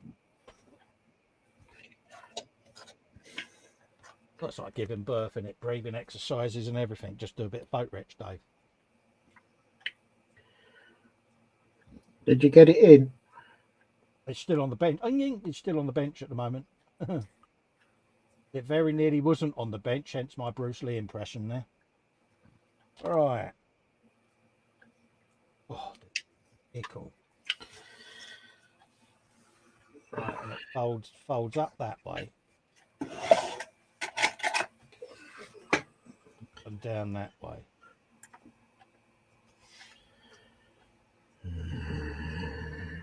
Looks like giving birth in it, breathing exercises and everything. Just do a bit of boat rich, Dave. Did you get it in? It's still on the bench. It's still on the bench at the moment. It very nearly wasn't on the bench, hence my Bruce Lee impression there. All right. Oh, the ickle. Right, and it folds up that way. And down that way.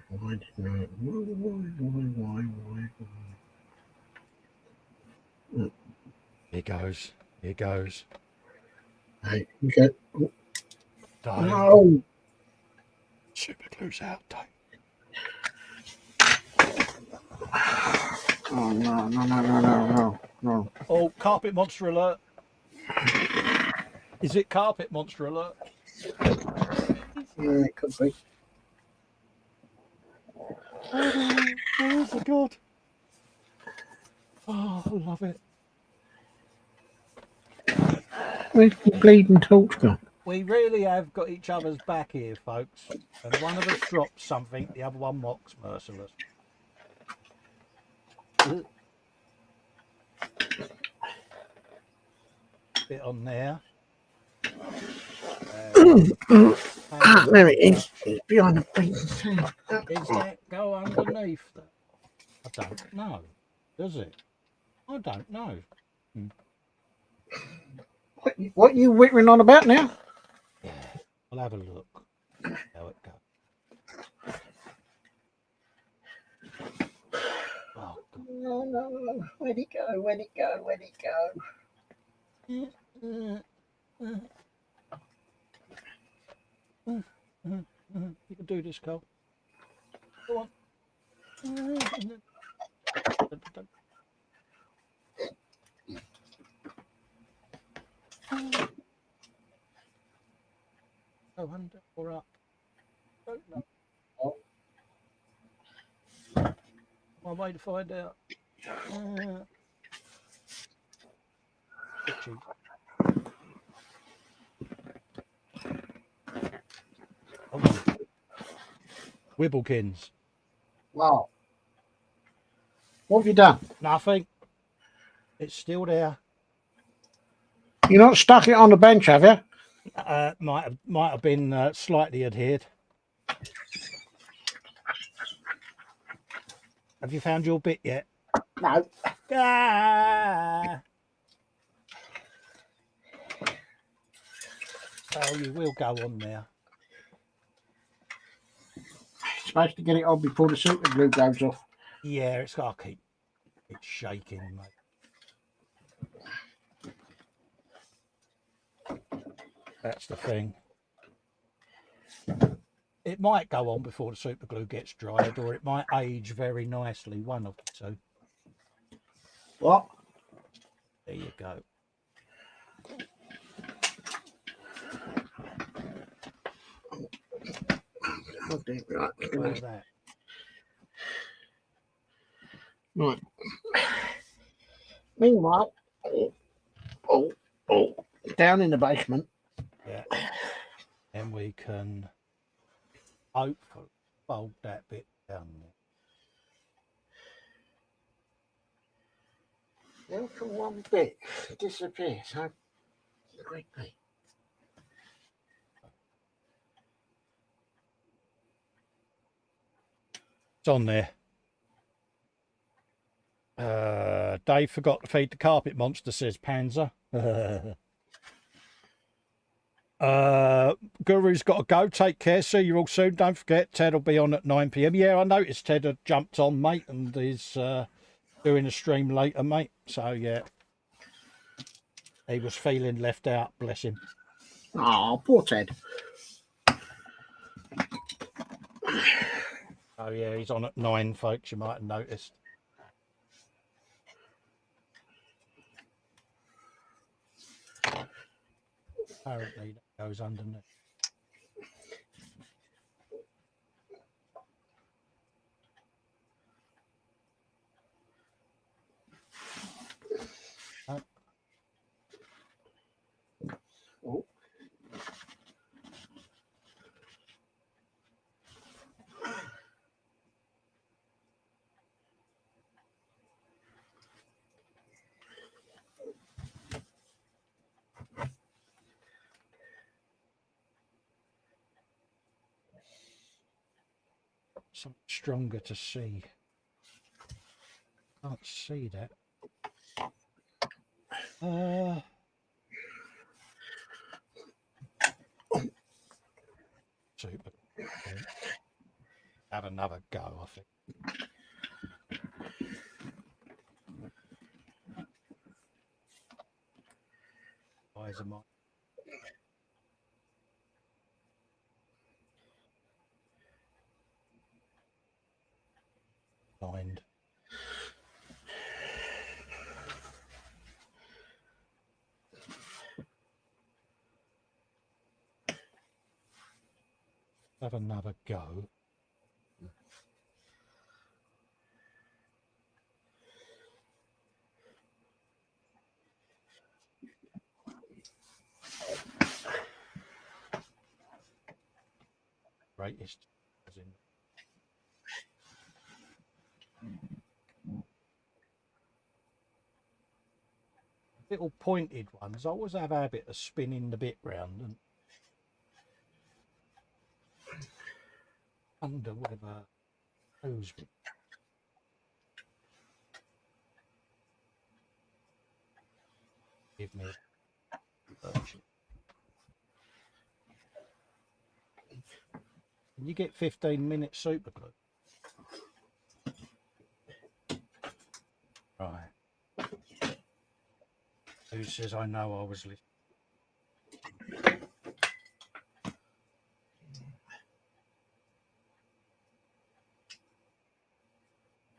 Why didn't I? Here goes. Here goes. Hey, you get. Dave. No. Super glue's out, Dave. Oh no. Oh, carpet monster alert. Is it carpet monster alert? Yeah, it could be. Oh my God. Oh, I love it. Where's the bleeding torch gone? We really have got each other's back here, folks. And one of us drops something, the other one mocks merciless. Bit on there. There it is. It's behind the bleeding thing. Does that go underneath that? I don't know. Does it? I don't know. What are you whittering on about now? Yeah, I'll have a look how it goes. Oh, God. No. Where'd it go? You can do this, Cole. Go on. Go under or up. Don't know. My way to find out. Itchy. Oh. Wibbлекins. Wow. What have you done? Nothing. It's still there. You not stuck it on the bench, have you? Might have been slightly adhered. Have you found your bit yet? No. Ah! Oh, you will go on there. Supposed to get it on before the super glue goes off. Yeah, it's got to keep it shaking, mate. That's the thing. It might go on before the super glue gets dried, or it might age very nicely. One of the two. What? There you go. Right. Like that. Right. Meanwhile, down in the basement. Yeah. Then we can hopefully fold that bit down there. How can one bit disappear so quickly? It's on there. Dave forgot to feed the carpet monster, says Panzer. Guru's got to go. Take care. See you all soon. Don't forget, Ted will be on at 9 p.m. Yeah, I noticed Ted had jumped on, mate, and is doing a stream later, mate. So, yeah. He was feeling left out, bless him. Oh, poor Ted. Oh, yeah, he's on at 9, folks. You might have noticed. Apparently, that goes underneath. Oh. Something stronger to see. Can't see that. Super. Have another go, I think. Eyes are mine. Blind. Have another go. Greatest as in little pointed ones. I always have a habit of spinning the bit round and wonder whether those would give me a version. Can you get 15-minute super glue? Right. Who says I know I was listening?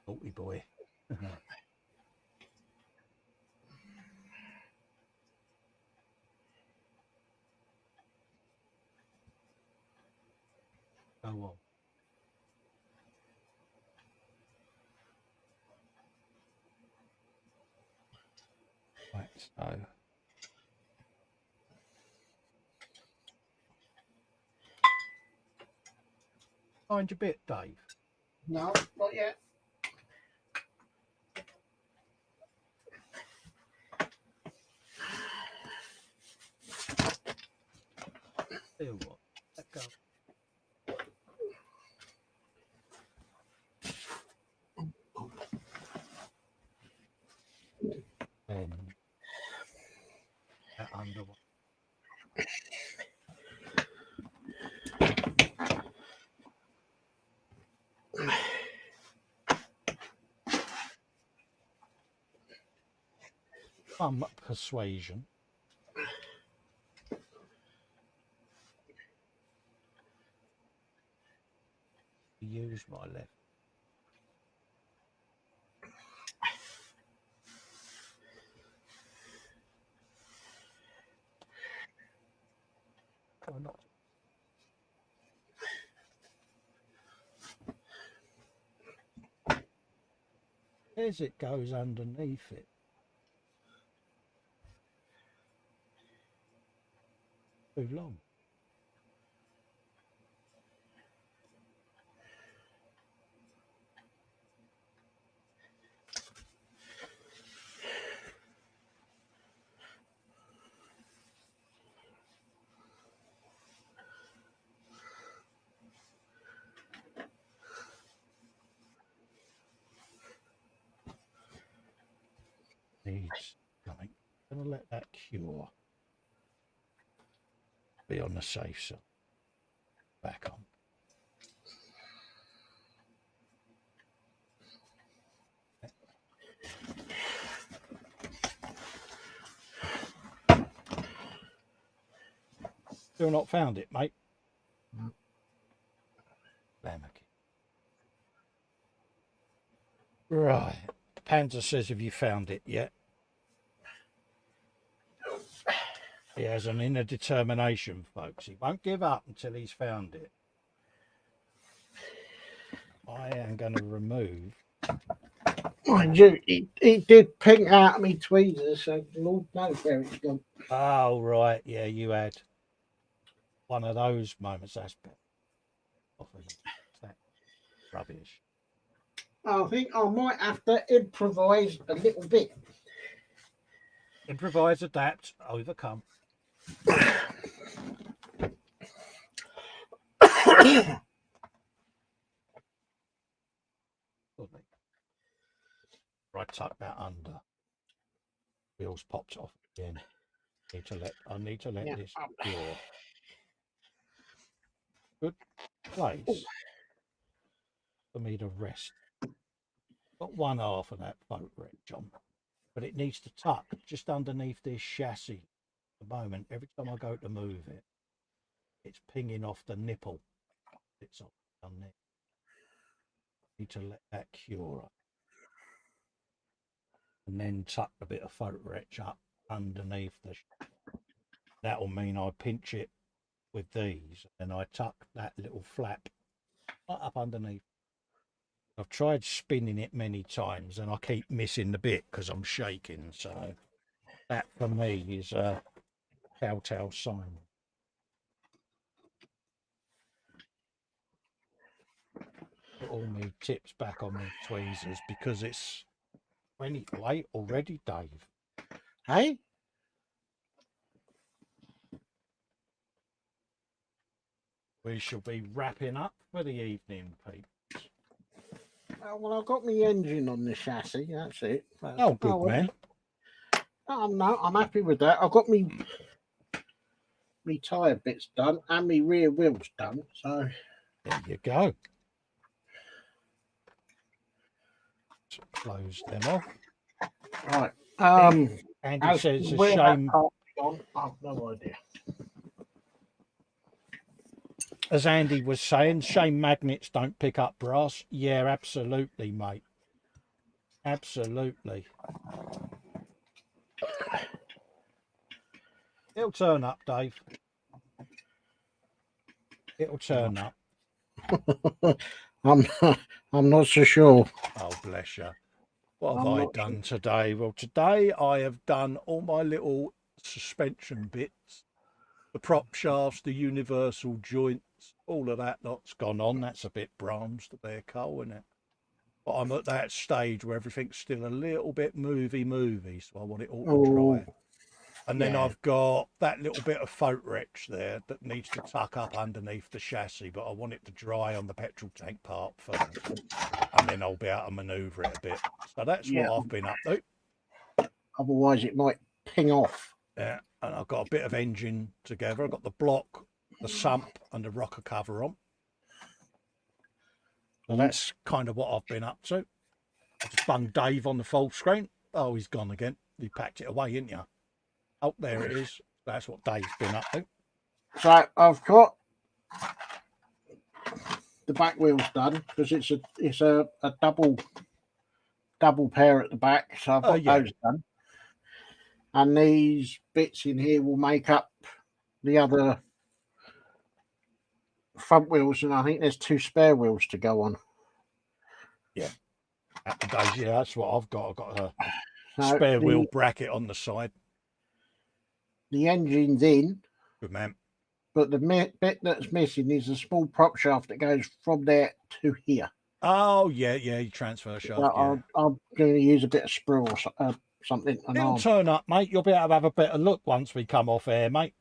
Naughty boy. Go on. Right, so find your bit, Dave. No, not yet. Tell you what, let go. Then that under one. Some persuasion. Use my left. Why not? As it goes underneath it. Too long. needs something. I'm going to let that cure. Be on the safe side. Back on. Still not found it, mate. Right. Panzer says, have you found it yet? He has an inner determination, folks. He won't give up until he's found it. I am going to remove. Mind you, it did ping out of me tweezers, so Lord knows where it's gone. Oh, right. Yeah, you had one of those moments. That's that rubbish. I think I might have to improvise a little bit. Improvise, adapt, overcome. I tuck that under. Wheels popped off again. I need to let this cure. Good place for me to rest. Got one half of that boat wrench on, but it needs to tuck just underneath this chassis. At the moment, every time I go to move it, it's pinging off the nipple. It's on there. Need to let that cure up. And then tuck a bit of photo wrench up underneath the. That'll mean I pinch it with these, and I tuck that little flap right up underneath. I've tried spinning it many times, and I keep missing the bit because I'm shaking. So that for me is a telltale sign. Put all my tips back on my tweezers because it's 20 late already, Dave. Hey? We shall be wrapping up for the evening, Pete. Well, I've got my engine on the chassis. That's it. Oh, good man. No, I'm happy with that. I've got me tyre bits done and my rear wheels done. So there you go. So close them off. Right. Andy says it's a shame. I've no idea. As Andy was saying, shame magnets don't pick up brass. Yeah, absolutely, mate. Absolutely. It'll turn up, Dave. It'll turn up. I'm not so sure. Oh, bless you. What have I done today? Well, today I have done all my little suspension bits, the prop shafts, the universal joints, all of that lot's gone on. That's a bit Brahms to their coal, isn't it? But I'm at that stage where everything's still a little bit movie, so I want it all to dry. And then I've got that little bit of photo wrench there that needs to tuck up underneath the chassis, but I want it to dry on the petrol tank part first, and then I'll be able to manoeuvre it a bit. So that's what I've been up to. Otherwise, it might ping off. Yeah, and I've got a bit of engine together. I've got the block, the sump, and the rocker cover on. So that's kind of what I've been up to. I just bung Dave on the full screen. Oh, he's gone again. You packed it away, didn't you? Oh, there it is. That's what Dave's been up to. So I've got the back wheels done because it's a double pair at the back. So I've got those done. And these bits in here will make up the other front wheels, and I think there's 2 spare wheels to go on. Yeah. Yeah, that's what I've got. I've got a spare wheel bracket on the side. The engine's in. Good man. But the bit that's missing is a small prop shaft that goes from there to here. Oh, yeah, you transfer shaft. So I'm going to use a bit of sprue or something. And it'll turn up, mate. You'll be able to have a better look once we come off air, mate.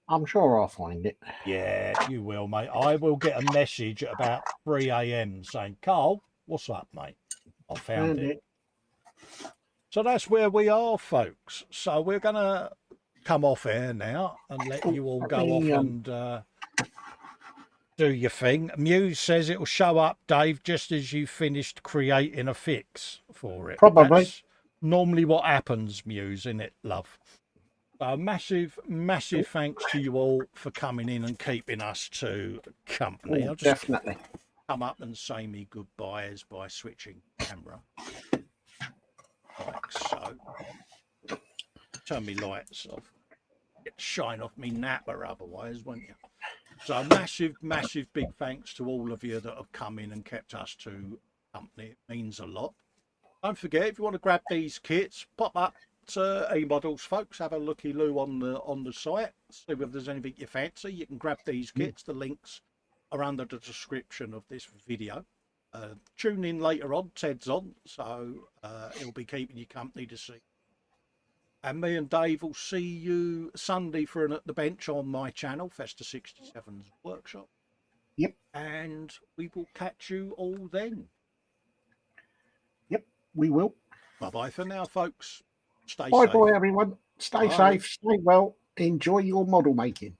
I'm sure I'll find it. Yeah, you will, mate. I will get a message at about 3 a.m. saying, Carl, what's up, mate? I found it. So that's where we are, folks. So we're going to come off air now and let you all go off and do your thing. Muse says it'll show up, Dave, just as you finished creating a fix for it. Probably. That's normally what happens, Muse, isn't it, love? So massive thanks to you all for coming in and keeping us to company. I'll just Definitely. come up and say me goodbyes by switching camera. Like so. Turn me lights off. Get shine off me napper otherwise, won't you? So massive big thanks to all of you that have come in and kept us to company. It means a lot. Don't forget, if you want to grab these kits, pop up to eModels, folks. Have a looky-loo on the site. See if there's anything you fancy. You can grab these kits. The links are under the description of this video. Tune in later on. Ted's on, so he'll be keeping you company to see. And me and Dave will see you Sunday for an At the Bench on my channel, Festa 67's workshop. Yep. And we will catch you all then. Yep, we will. Bye-bye for now, folks. Stay Bye safe. bye, everyone. Stay Bye. safe, stay well, enjoy your model making.